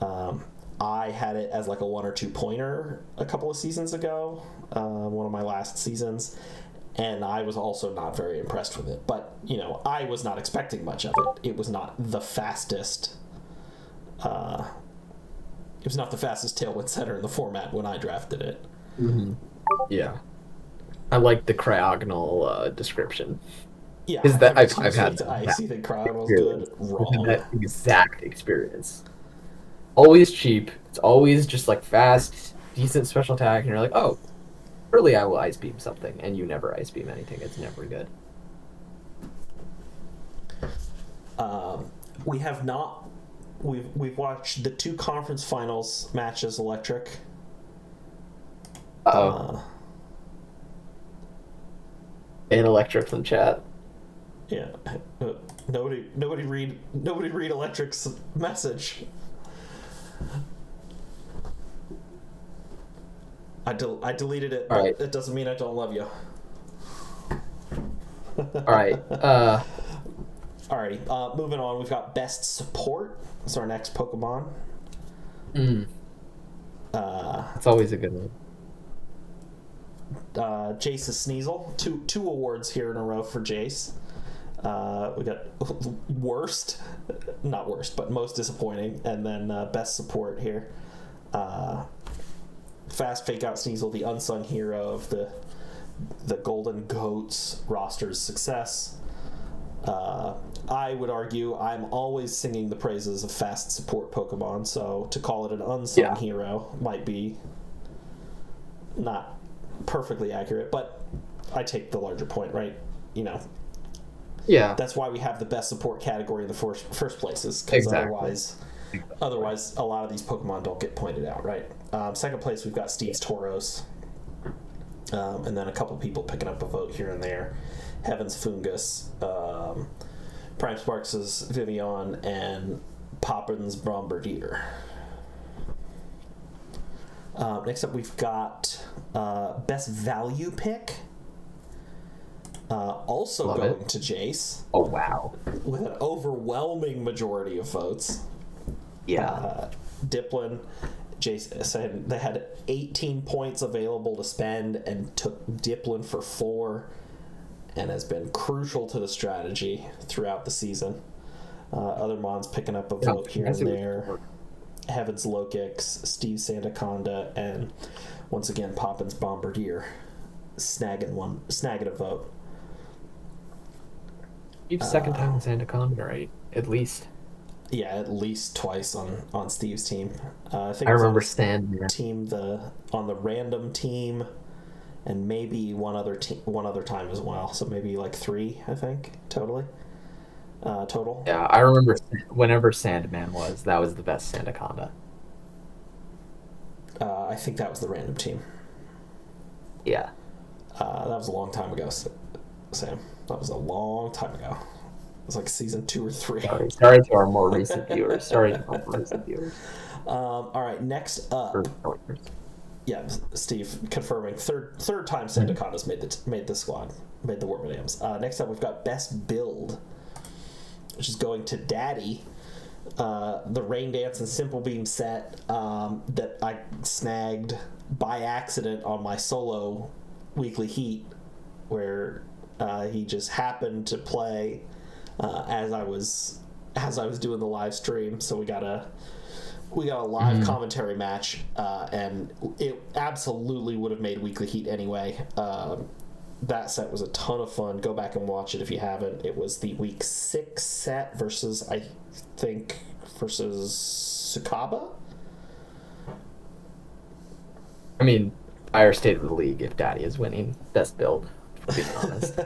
I had it as like a 1 or 2 pointer a couple of seasons ago, one of my last seasons, and I was also not very impressed with it. But, I was not expecting much of it. It was not the fastest. It was not the fastest Tailwind setter in the format when I drafted it. Mm-hmm. Yeah. I like the cryogonal description. Yeah, Is that I've had I see that Cryogonal's experience. good. Wrong. That exact experience. Always cheap. It's always just like fast, decent special attack, and you're like, oh, surely I will ice beam something, and you never ice beam anything. It's never good. We have not. We've watched the 2 conference finals matches. Electric. In electric from chat. Yeah. Nobody read Electric's message. I deleted it, but right. it doesn't mean I don't love you. All right. Alrighty. Moving on, we've got best support. It's our next Pokemon. It's always a good one. Jace's Sneasel. Two awards here in a row for Jace. We got worst, not worst, but most disappointing, and then best support here. Fast Fake Out Sneasel, the unsung hero of the Golden Goats roster's success. I would argue I'm always singing the praises of fast support Pokemon, so to call it an unsung hero might be not perfectly accurate, but I take the larger point, right? You know. Yeah. That's why we have the best support category in the first places, because otherwise a lot of these Pokemon don't get pointed out, right? Second place, we've got Steve's Tauros. And then a couple people picking up a vote here and there. Heaven's Fungus, Prime Sparks' Vivian, and Poppin's Bombardier. Next up, we've got Best Value Pick. Also Love going it. to Jace. Oh, wow. With an overwhelming majority of votes. Yeah. Diplin, Jace said they had 18 points available to spend and took Diplin for 4 and has been crucial to the strategy throughout the season. Other Mons picking up a vote here and there. Heaven's Lokix, Steve Sandaconda, and once again Poppin's Bombardier snagging a vote. Each second time in Sandaconda, right? At least. Yeah, at least twice on Steve's team. I think I remember Stan team on the random team, and maybe one other time as well. So maybe like 3, I think, total. Yeah, I remember whenever Sandman that was the best Sandaconda. I think that was the random team. Yeah. That was a long time ago, Sam. That was a long time ago. It was like season 2 or 3. Sorry to our more recent viewers. All right, next up. Yeah, Steve confirming third time Sandaconda's made the squad, made the War Dams. Next up, we've got best build, which is going to Daddy. The Rain Dance and Simple Beam set that I snagged by accident on my solo weekly heat, where he just happened to play as I was doing the live stream. So we got a live commentary match, and it absolutely would have made weekly heat anyway. That set was a ton of fun. Go back and watch it if you haven't. It was the week 6 set versus Sukaba. I mean, higher state of the league if Daddy is winning best build, for being honest.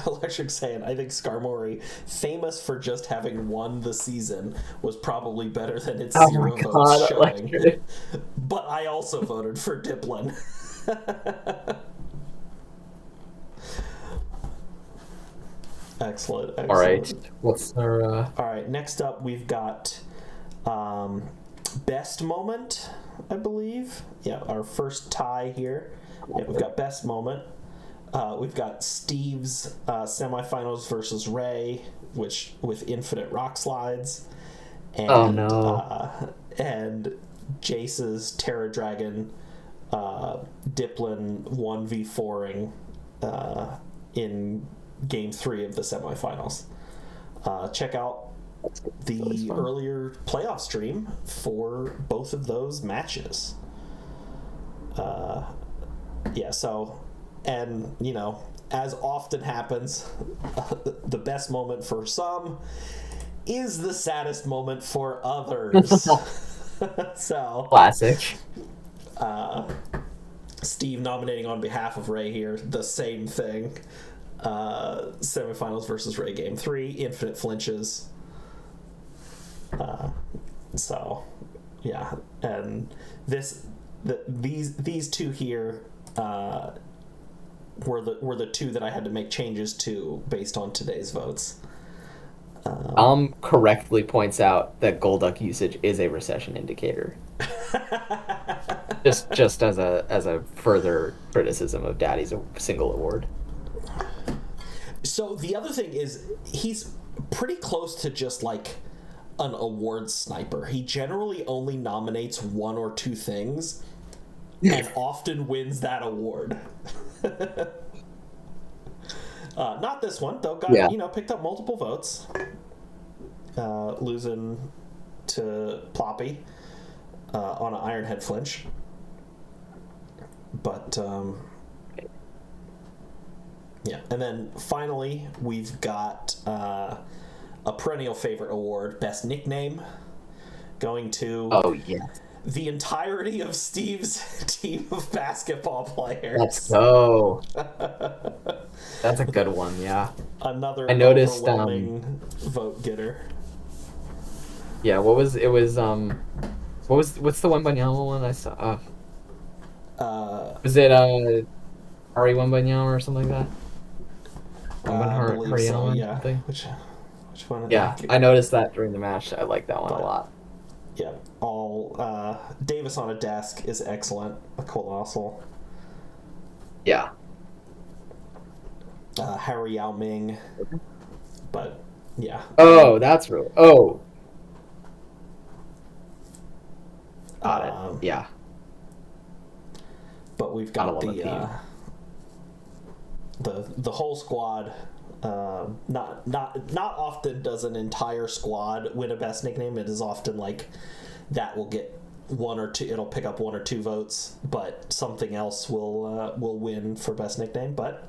Electric saying, I think Skarmory, famous for just having won the season, was probably better than its 0 votes showing. Electric. But I also voted for Diplin. Excellent. All right. What's our... All right, next up we've got best moment, I believe. Yeah, our first tie here. Yeah, we've got best moment. We've got Steve's semifinals versus Ray, which with infinite rock slides. And, oh no! And Jace's Terra Dragon, Diplin 1v4ing in Game 3 of the semifinals. Check out the earlier playoff stream for both of those matches. Yeah, so, and, you know, as often happens, the best moment for some is the saddest moment for others. So classic. Steve nominating on behalf of Ray here, the same thing. Semifinals versus Ray Game 3, infinite flinches. So, yeah, and these two here, were the two that I had to make changes to based on today's votes. Correctly points out that Golduck usage is a recession indicator. just as a further criticism of Daddy's single award. So the other thing is he's pretty close to just like an award sniper. He generally only nominates one or two things and often wins that award. Not this one though. Picked up multiple votes. Losing to Ploppy on an Ironhead flinch. But yeah, and then finally we've got a perennial favorite award, Best Nickname, going to the entirety of Steve's team of basketball players. Let's go. That's a good one, yeah. Another I noticed overwhelming vote getter. Yeah, what's the Wembanyama one I saw? Was it Ari Wembanyama or something like that? I believe so, yeah. Something? Which one? I noticed that during the match. I like that one a lot. Yeah, all Davis on a desk is excellent. A colossal. Yeah. Harry Yao Ming, but yeah. Oh, that's real. Oh. Got it. Yeah. But we've got the whole squad. Not often does an entire squad win a best nickname. It is often like that will get one or two. It'll pick up one or two votes, but something else will win for best nickname. But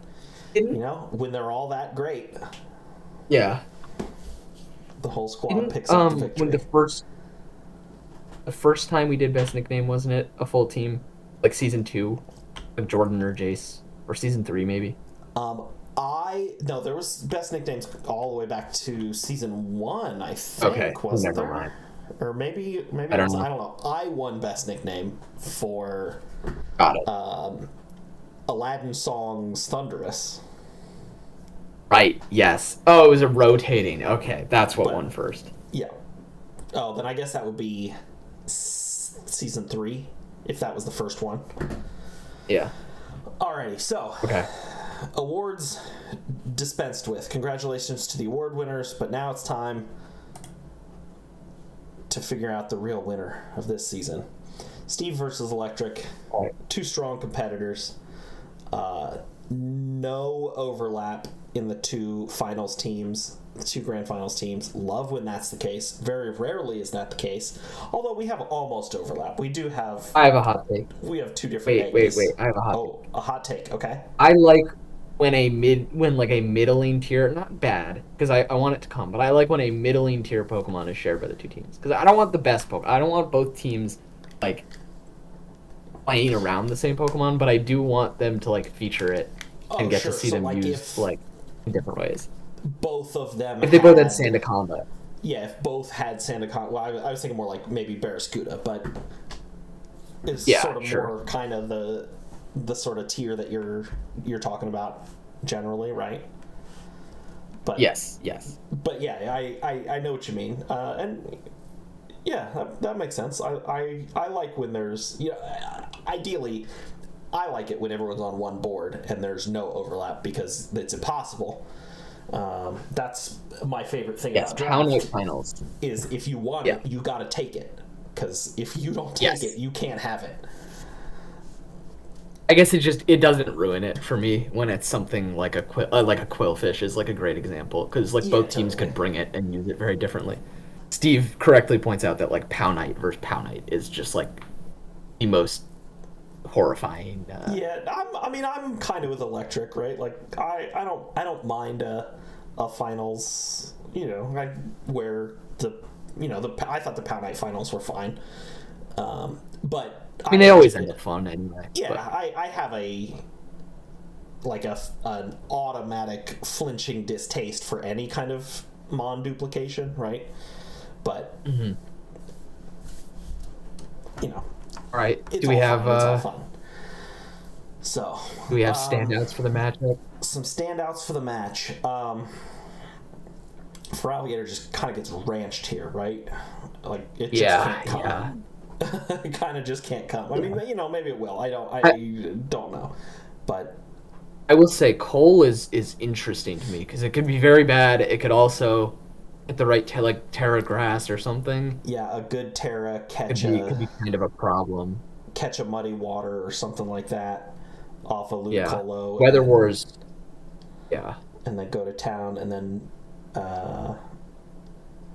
when they're all that great, yeah, the whole squad picks up the victory. When the first time we did best nickname, wasn't it a full team, like season 2, with Jordan or Jace, or season 3 maybe? No, there was best nicknames all the way back to season 1, I think. Okay, wasn't never there? mind. Or maybe I don't know. I don't know. I won best nickname for Got it. Aladdin Song's Thunderous. Right, yes. Oh, it was a rotating. Okay, that's what won first. Yeah. Oh, then I guess that would be season 3, if that was the first one. Yeah. Alrighty, so awards dispensed with. Congratulations to the award winners, but now it's time to figure out the real winner of this season. Steve versus Electric. Right. Two strong competitors. No overlap in the two finals teams, the two grand finals teams. Love when that's the case. Very rarely is that the case. Although we have almost overlap. We do have... I have a hot take. We have two different Wait. I have a hot take. A hot take, okay. I like when like a middling tier, not bad, because I want it to come, but I like when a middling tier Pokemon is shared by the two teams. Because I don't want the best Pokemon. I don't want both teams, like, playing around the same Pokemon, but I do want them to, like, feature it and get to see them used, like, in different ways. Both of them if they both had Sandaconda. Yeah, if both had Sandaconda. Well, I was thinking more like maybe Barraskewda, but it's sort of more kind of the sort of tier that you're talking about generally, right? But yes. But yeah, I know what you mean, and yeah, that makes sense. I like when there's ideally, I like it when everyone's on one board and there's no overlap because it's impossible. That's my favorite thing about draft finals is if you want it, you got to take it, because if you don't take it, you can't have it. I guess it doesn't ruin it for me when it's something like a Quillfish is like a great example, because both teams could bring it and use it very differently. Steve correctly points out that like Powknight versus Powknight is just like the most horrifying. I'm kind of with Electric, right? Like I don't mind a finals, where I thought the Powknight finals were fine, but they always end up fun anyway. Yeah, but I have an automatic flinching distaste for any kind of Mon duplication, right? But all right, it's do we have fun. It's all fun. So Do we have standouts for the matchup? some standouts for the match. Feraligatr just kind of gets ranched here, right? Like it just can't come. Yeah. It kind of just can't come. I mean, maybe it will. I don't know, but I will say Cole is interesting to me because it could be very bad. It could also, at the right like Terra Grass or something. yeah, a good Terra Could be kind of a problem. catch a Muddy Water or something like that off of Yeah. Ludicolo. Weather Wars. Yeah. And then go to town, and then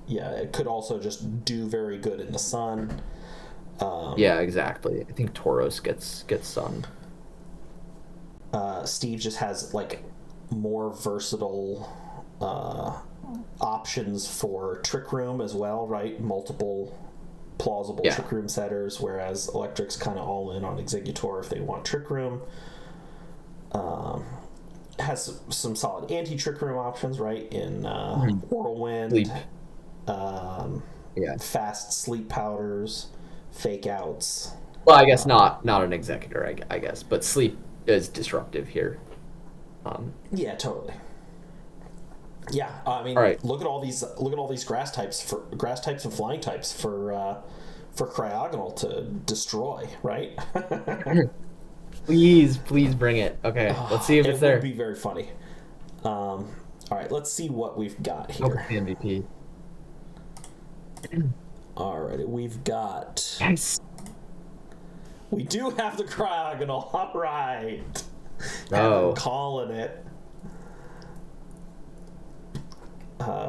it could also just do very good in the sun. Yeah, exactly. I think Tauros gets sun. Steve just has like more versatile options for Trick Room as well, right? Multiple plausible Trick Room setters, whereas Electric's kind of all in on Exeggutor if they want Trick Room. Has some solid anti-Trick Room options, right? In Whirlwind, Sleep. fast sleep powders, fake outs. Well, I guess not an Executor, I guess, but Sleep is disruptive here. Yeah, totally. Yeah, I mean, look at all these grass types and flying types for Cryogonal to destroy, right? Please bring it. Okay, let's see if it's there. It would be very funny. All right, let's see what we've got here. Oh, MVP. Alrighty, we've got. Nice. We do have the Cryogonal. All right. Oh. I'm calling it.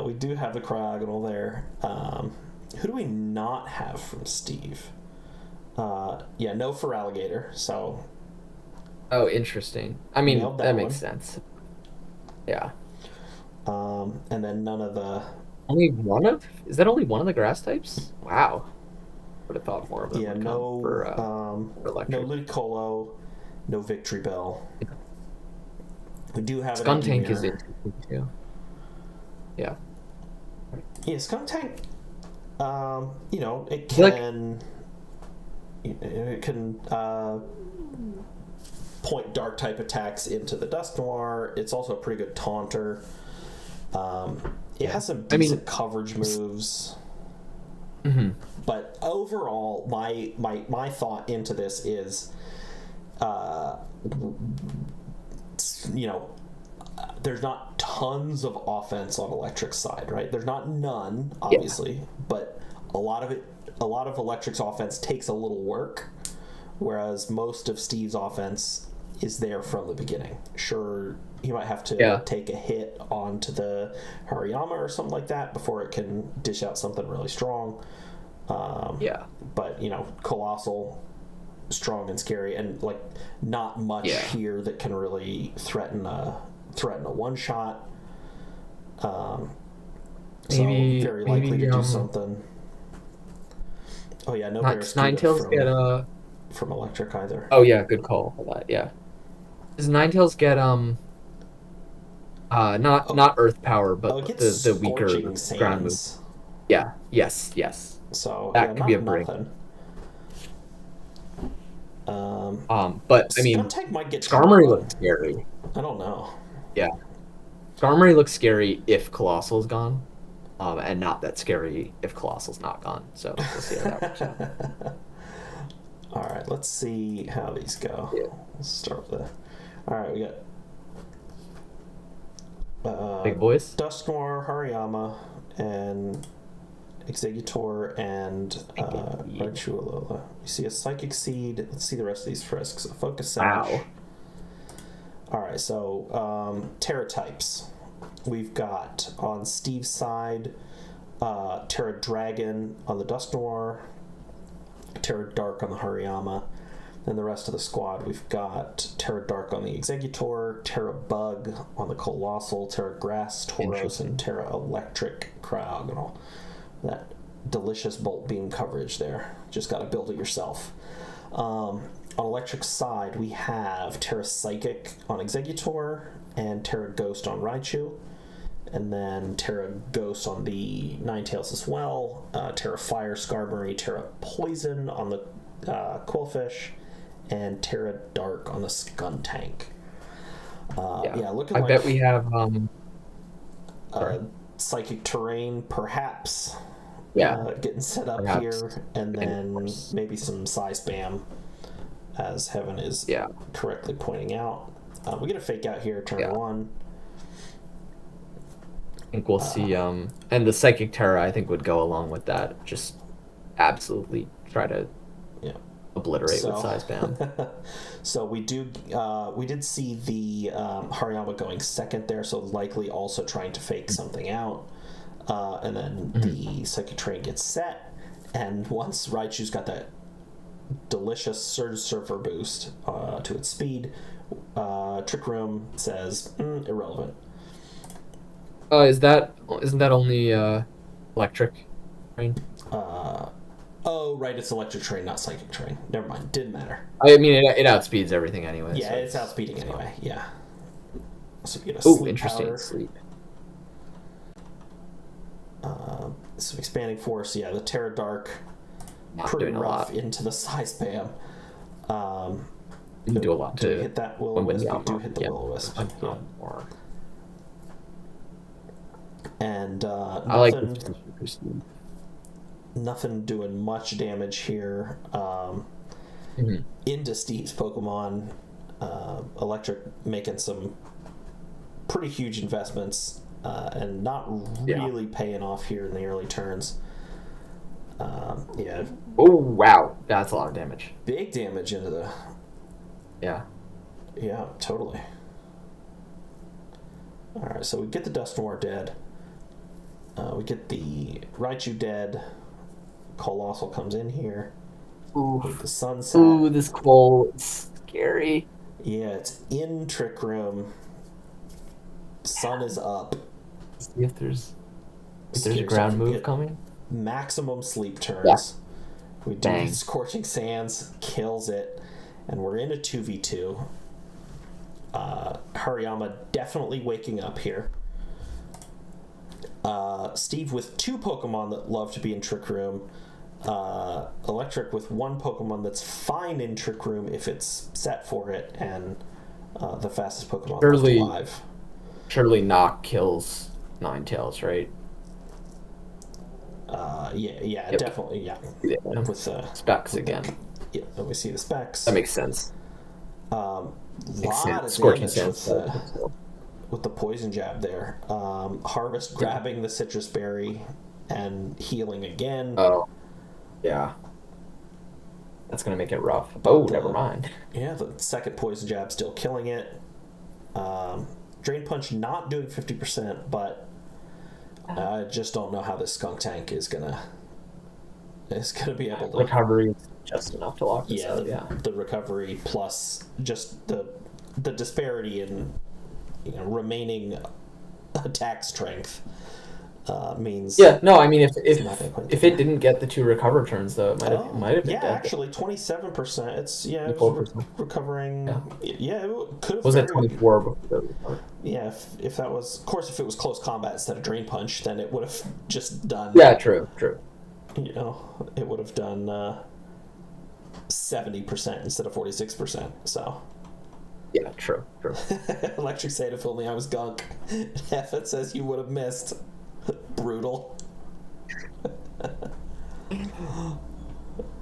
We do have the Cryogonal there. Who do we not have from Steve? No Feraligatr. So. Oh, interesting. I mean, that makes one. sense. Yeah. And then none of the. Is that only one of the grass types? Wow. Would have thought more of them. Yeah, would no. For Electric. No Ludicolo, no Victory Bell. We do have Skunk an Tank is interesting too. Yeah. Yeah, Skunk Tank. It can. It can point dark type attacks into the Dust Noir. It's also a pretty good taunter. It has some decent coverage moves. Mm-hmm. But overall, my thought into this is, there's not tons of offense on Electric's side, right? There's not none, obviously, but a lot of Electric's offense takes a little work, whereas most of Steve's offense is there from the beginning. Sure, he might have to take a hit onto the Hariyama or something like that before it can dish out something really strong. But Colossal, strong and scary, and like not much here that can really threaten a one shot. Very likely to do something. Oh yeah, no Ninetales get from Electric either. Oh yeah, good call for that. Yeah. Does Ninetales get not Earth Power, but the weaker ground move? Yeah. Yes. So that could be a break. But I mean, Skarmory looks scary. I don't know. Yeah, Skarmory looks scary if Colossal's gone, and not that scary if Colossal's not gone. So we'll see how that works out. All right, let's see how these go. Yeah. Let's start with all right, we got big boys. Dust Noir, Hariyama, and Exeggutor, and Archuolola. You see a Psychic Seed. Let's see the rest of these frisks. A Focus Sash. Wow. Alright, so Terra types. We've got on Steve's side Terra Dragon on the Dust Noir, Terra Dark on the Hariyama. Then the rest of the squad, we've got Terra Dark on the Exeggutor, Terra Bug on the Colossal, Terra Grass Tauros, and Terra Electric Cryogonal. That delicious bolt beam coverage there. Just got to build it yourself. On Electric's side, we have Terra Psychic on Exeggutor and Terra Ghost on Raichu. And then Terra Ghost on the Ninetales as well. Terra Fire Skarmory, Terra Poison on the Quillfish. and Terra Dark on the Skuntank. Looking I like bet we have Psychic Terrain, perhaps. Getting set up here, and then maybe some Psy Spam, as Heaven is correctly pointing out. We get a fake out here, turn 1. I think we'll see. And the Psychic Terror, I think, would go along with that. Just absolutely try to obliterate with Psy Spam. So we did see the Hariyama going second there, so likely also trying to fake something out. And then the Psychic Train gets set, and once Raichu's got that delicious Surge Surfer boost to its speed, Trick Room says, irrelevant. Isn't that only Electric Train? Oh, right, it's Electric Train, not Psychic Train. Never mind, didn't matter. I mean, it outspeeds everything anyway. Yeah, so it's outspeeding anyway, yeah. So you get a sleep interesting. powder. Sleep. Some expanding force, the Terra Dark, Not pretty doing a rough lot. into the Psy Spam. You do a lot do to we hit that Will-O-Wisp? We do hit the Will-O-Wisp. And I like nothing doing much damage here. Into Steve's Pokemon. Electric making some pretty huge investments and not really paying off here in the early turns. Oh, wow. That's a lot of damage. Big damage into the... Yeah, totally. Alright, so we get the Dusknoir dead. We get the Raichu dead. Colossal comes in here. With the Sunset. Ooh, this Cole is scary. Yeah, it's in Trick Room. Sun is up. See if there's a ground move coming. Maximum sleep turns. We do Scorching Sands, kills it, and we're in a 2v2. Hariyama definitely waking up here. Steve with 2 Pokemon that love to be in Trick Room. Electric with 1 Pokemon that's fine in Trick Room if it's set for it, and the fastest Pokemon left alive. Surely Knock kills Ninetales, right? Definitely, with specs again. Yeah, let me see the specs. That makes sense. Lot of Scorching damage Sands with the poison jab there. Harvest grabbing the citrus berry and healing again. Oh, yeah. That's gonna make it rough. But never mind. Yeah, the second poison jab still killing it. Drain Punch not doing 50%, but I just don't know how this Skuntank is gonna be able to recovery is just enough to lock this out. The recovery plus just the disparity in remaining attack strength means I mean if it didn't get the 2 recover turns though, it might have been dead. Actually 27%. It's it was recovering. It could have. Was it 24 before the Yeah, if that was, of course, if it was close combat instead of Drain Punch, then it would have just done. Yeah, true. It would have done 70% instead of 46%. So. Yeah, true. Electric said if only I was gunk. Effet says you would have missed. Brutal.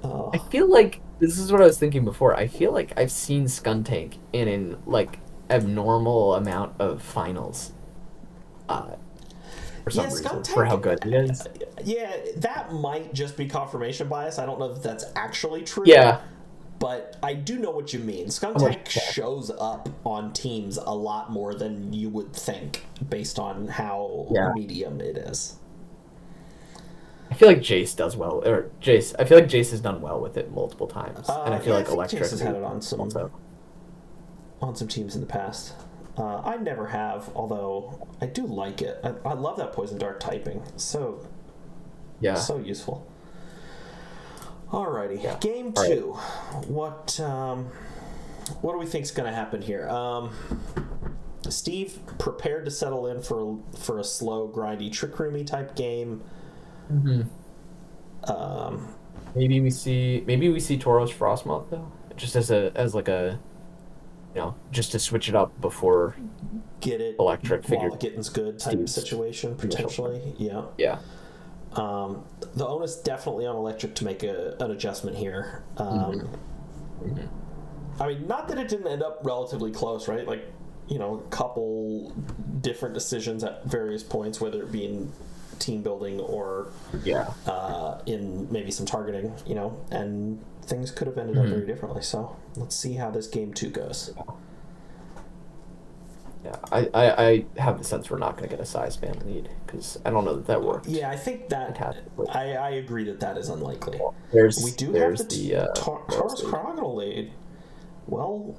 I feel like this is what I was thinking before. I feel like I've seen Skuntank in an abnormal amount of finals. For some reason, for how good it is. Yeah, that might just be confirmation bias. I don't know if that's actually true. Yeah. But I do know what you mean. Skuntank shows up on teams a lot more than you would think, based on how medium it is. I feel like Jace does well, I feel like Jace has done well with it multiple times, and I feel like Electric Jace has had it on some teams in the past. I never have, although I do like it. I love that Poison Dart typing. So useful. Alrighty, game 2. What do we think's going to happen here? Steve prepared to settle in for a slow, grindy, Trick Roomy type game. Maybe we see Tauros Frostmoth though just as like a, just to switch it up before Get it electric while figured getting's good type Steve's situation, potentially. Yeah. Yeah. The onus definitely on electric to make an adjustment here. I mean, not that it didn't end up relatively close, right? Like, a couple different decisions at various points, whether it be in team building or in maybe some targeting, and things could have ended up very differently. So let's see how this game 2 goes. Yeah, I have the sense we're not going to get a size span lead because I don't know that worked. Yeah, I think that I agree that is unlikely. We do have the Taurus Chronogonal lead. Well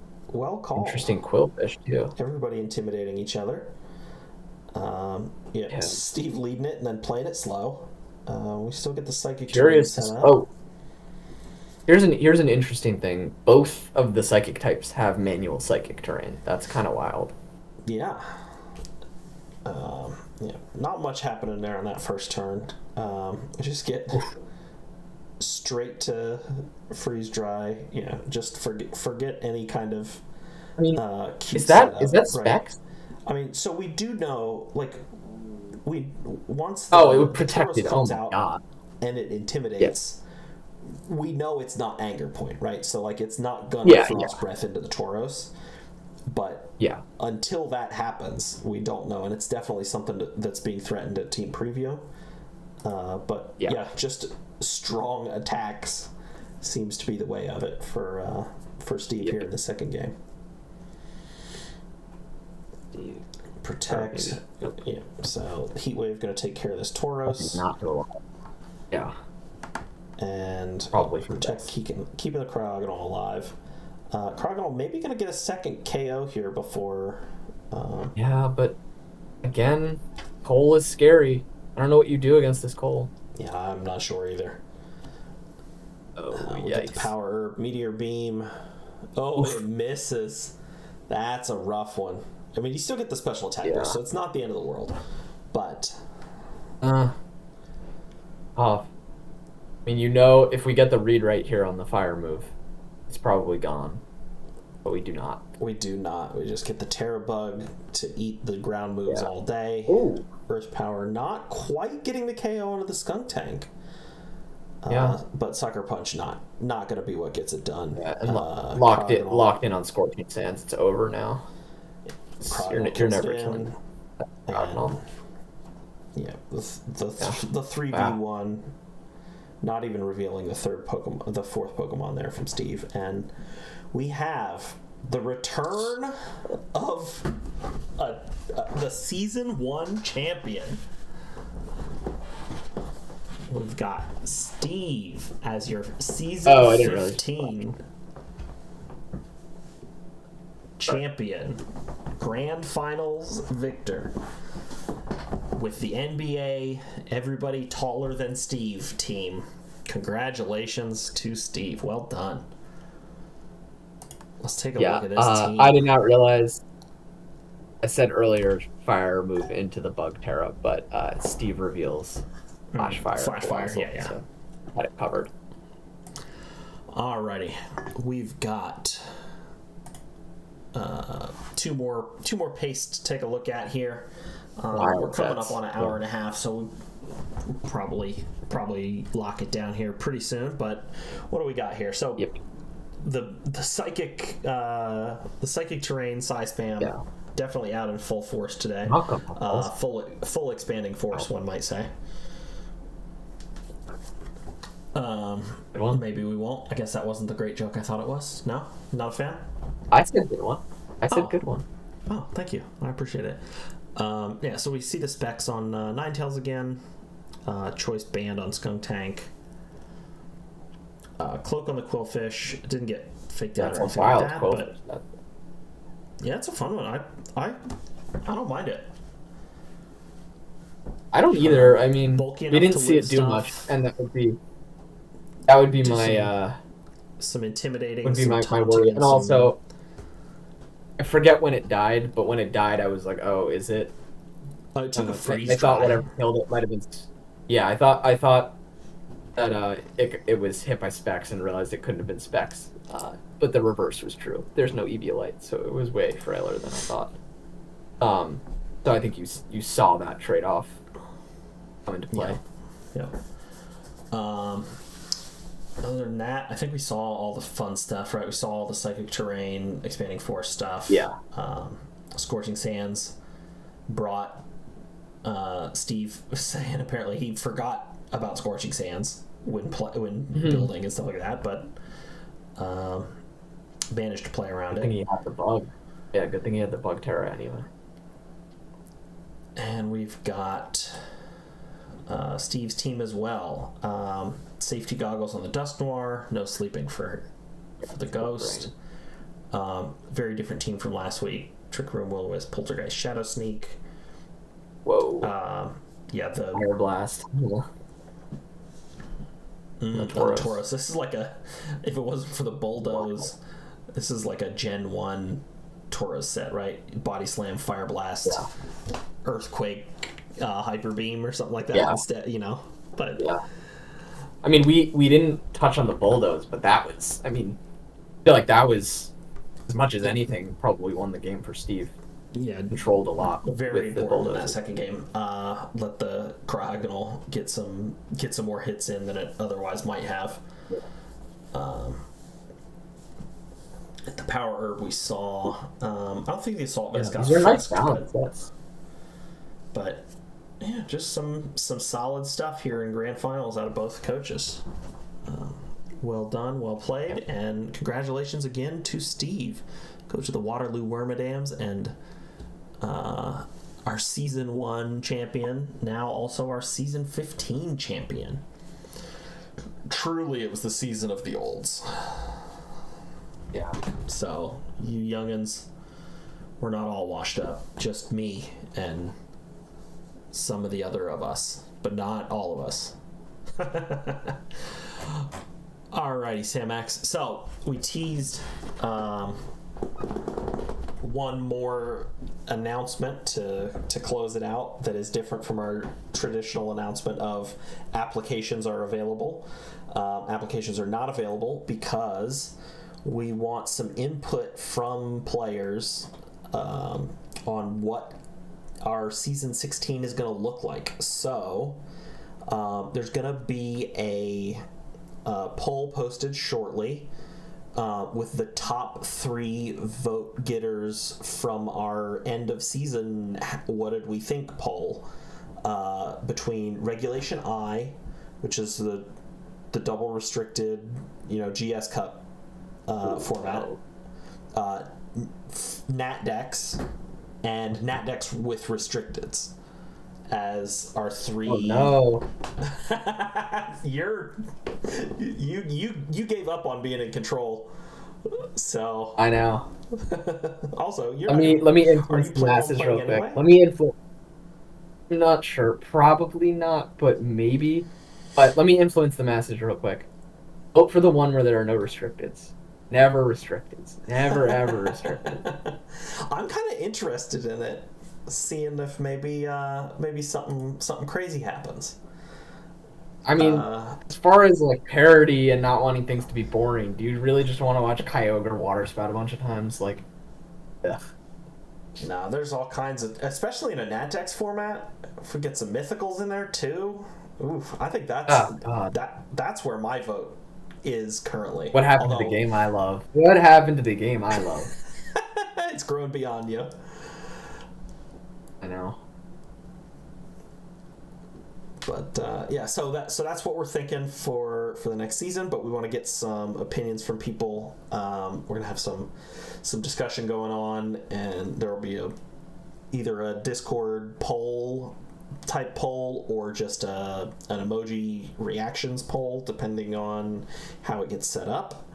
called. Interesting Quillfish too. Everybody intimidating each other. Steve leading it and then playing it slow. We still get the psychic. Curious. Oh, here's an interesting thing. Both of the psychic types have manual psychic terrain. That's kind of wild. Yeah. Not much happening there on that first turn. Just get straight to freeze dry. Just forget any kind of. I mean, is that specs? Right? I mean, so we do know, like, once it would protect it. Comes oh my out god! And it intimidates. Yes. We know it's not anger point, right? So like, it's not gonna frost breath into the Tauros. But until that happens, we don't know, and it's definitely something that's being threatened at team preview. But just strong attacks seems to be the way of it for Steve here in the second game. Protect. Yeah. So Heatwave going to take care of this Tauros. Not go. Yeah. And probably protect keeping the Cryogonal alive. Cryogonal maybe going to get a second KO here before. Yeah, but again, Cole is scary. I don't know what you do against this Cole. Yeah, I'm not sure either. Oh, the power Meteor Beam. Oh, it misses. That's a rough one. I mean, you still get the special attack boost, so it's not the end of the world. But I mean, if we get the read right here on the fire move, it's probably gone. But we do not. We do not. We just get the Terra Bug to eat the ground moves all day. Ooh. Earth Power not quite getting the KO onto the Skunk Tank. But Sucker Punch not going to be what gets it done. Yeah, and locked in on Scorching Sands. It's over now. You're never killing. Yeah, the 3v1. Not even revealing the fourth Pokemon there from Steve, and we have the return of the Season 1 champion. We've got Steve as your Season 15 champion, Grand Finals victor, with the NBA Everybody Taller Than Steve team. Congratulations to Steve. Well done. Let's take a look at this team. I did not realize. I said earlier, fire move into the Bug Terra, but Steve reveals Flash Fire. Flash Fire, yeah. So had it covered. Alrighty, we've got two more pastes to take a look at here. We're coming up on an hour and a half, so we'll probably lock it down here pretty soon. But what do we got here? So the psychic terrain size spam definitely out in full force today. Full expanding force, one might say. Maybe we won't. I guess that wasn't the great joke I thought it was. No, not a fan. I said good one. Good one. Oh, thank you. I appreciate it. So we see the specs on Ninetales again. Choice Band on Skunk Tank. Cloak on the Quillfish. It didn't get faked out or anything like that, but yeah, it's a fun one. I don't mind it. I don't either. I mean, we didn't see it do much, and that would be my some intimidating. Would be my worry, and also. I forget when it died, but when it died, I was like, "Oh, is it?" It took a freeze. I thought whatever killed it might have been. Yeah, I thought that it was hit by specs and realized it couldn't have been specs. But the reverse was true. There's no EBLite, so it was way frailer than I thought. So I think you saw that trade-off come into play. Yeah. Other than that, I think we saw all the fun stuff, right? We saw all the Psychic Terrain, Expanding Force stuff. Yeah. Scorching Sands brought Steve saying apparently he forgot about Scorching Sands when building and stuff like that, but managed to play around it. Good thing he had the bug. Yeah, good thing he had the bug terror anyway. And we've got Steve's team as well. Safety goggles on the Dust Noir, no sleeping for the Ghost. Very different team from last week. Trick Room, Will-O-Wisp, Poltergeist, Shadow Sneak. Whoa. Yeah, the Fire Blast. Tauros. This is like if it wasn't for the Bulldoze, this is like a Gen 1 Tauros set, right? Body Slam, Fire Blast, Earthquake, Hyper Beam or something like that instead, but I mean, we didn't touch on the Bulldoze, but that was, I feel like that was, as much as anything, probably won the game for Steve. Yeah, controlled a lot. Very important in that second game. Let the Cryogonal get some more hits in than it otherwise might have. The Power Herb we saw. I don't think the Assault Vest got nice balance. But yeah, just some solid stuff here in Grand Finals out of both coaches. Well done, well played, and congratulations again to Steve, coach of the Waterloo Wormadams, and our Season 1 champion, now also our Season 15 champion. Truly, it was the season of the olds. Yeah. So, you youngins, we're not all washed up. Just me and some of the other of us, but not all of us. Alrighty, Samax. So, we teased one more announcement to close it out that is different from our traditional announcement of applications are available. Applications are not available because we want some input from players on what our Season 16 is going to look like. So there's going to be a poll posted shortly with the top 3 vote getters from our end of season what did we think poll between Regulation I, which is the double restricted GS Cup format, NatDex, and NatDex with restricteds as our 3. Oh no. You gave up on being in control, so I know. Also, let me influence the masses real quick. Anyway? Let me influence. I'm not sure. Probably not, but maybe. But let me influence the masses real quick. Vote for the one where there are no restricteds. Never restricteds. Never ever restricted. I'm kind of interested in it, seeing if maybe something crazy happens. I mean, as far as like parody and not wanting things to be boring, do you really just want to watch Kyogre water spout a bunch of times? Like, ugh. No, there's all kinds of, especially in a NatDex format. If we get some mythicals in there too, oof, I think that's where my vote is currently. What happened to the game I love? What happened to the game I love? It's grown beyond you. I know. But yeah, so that's what we're thinking for the next season. But we want to get some opinions from people. We're gonna have some discussion going on, and there will be either a Discord type poll or just an emoji reactions poll, depending on how it gets set up.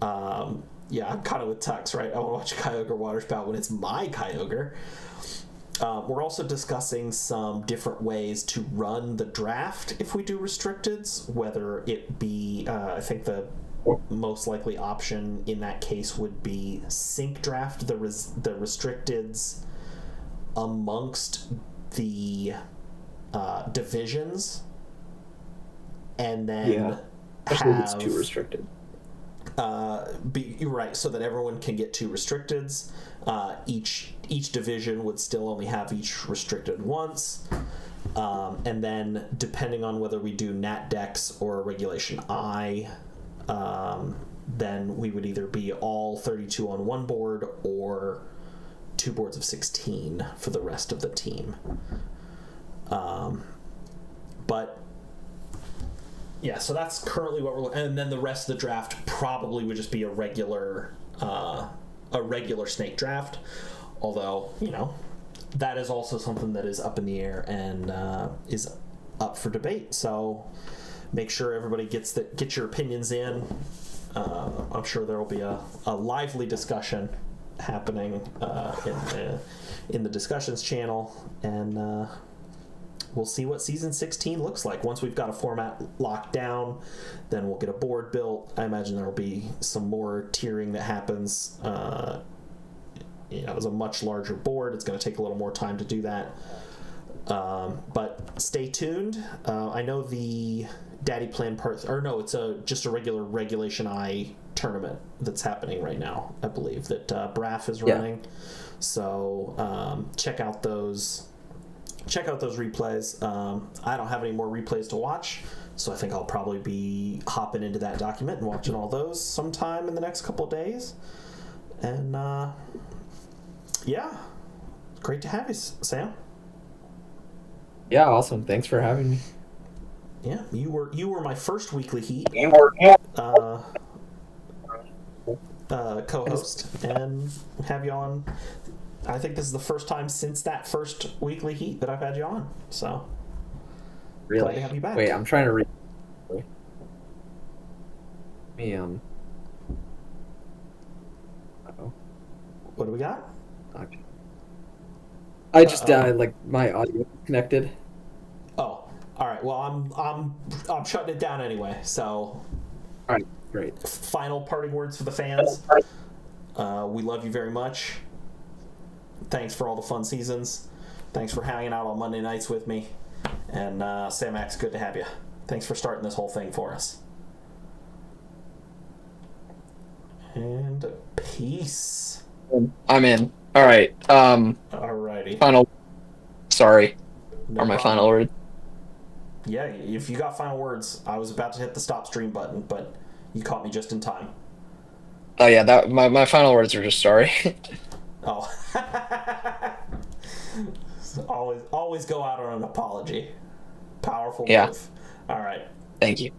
Yeah, I'm kind of with Tux, right? I want to watch Kyogre water spout when it's my Kyogre. We're also discussing some different ways to run the draft if we do restricteds, whether it be, I think the most likely option in that case would be sync draft the restricteds amongst the divisions, and then especially if it's too restricted. You're right, so that everyone can get 2 restricteds. Each division would still only have each restricted once. And then, depending on whether we do Nat Dex or Regulation I, then we would either be all 32 on one board or 2 boards of 16 for the rest of the team. But yeah, so that's currently what we're. And then the rest of the draft probably would just be a regular snake draft. Although, that is also something that is up in the air and is up for debate. So make sure everybody get your opinions in. I'm sure there will be a lively discussion happening in the discussions channel, and we'll see what Season 16 looks like. Once we've got a format locked down, then we'll get a board built. I imagine there will be some more tiering that happens. It's a much larger board. It's going to take a little more time to do that. But stay tuned. I know the Daddy Plan it's just a regular Regulation I tournament that's happening right now, I believe, that Braff is running. So check out those replays. I don't have any more replays to watch, so I think I'll probably be hopping into that document and watching all those sometime in the next couple of days. And yeah, great to have you, Sam. Yeah, awesome. Thanks for having me. Yeah, you were my first weekly heat co-host, and have you on. I think this is the first time since that first weekly heat that I've had you on. So really, glad to have you back. Wait, I'm trying to read. What do we got? Okay. I just my audio connected. Oh, all right. Well, I'm shutting it down anyway. So, all right, great. Final parting words for the fans. We love you very much. Thanks for all the fun seasons. Thanks for hanging out on Monday nights with me. And Samax, good to have you. Thanks for starting this whole thing for us. And peace. I'm in. All right. Alrighty. Sorry. No Are my problem. final words? Yeah, if you got final words, I was about to hit the stop stream button, but you caught me just in time. Oh yeah, that my final words are just sorry. Oh. Always go out on an apology. Powerful move. Yeah. All right. Thank you.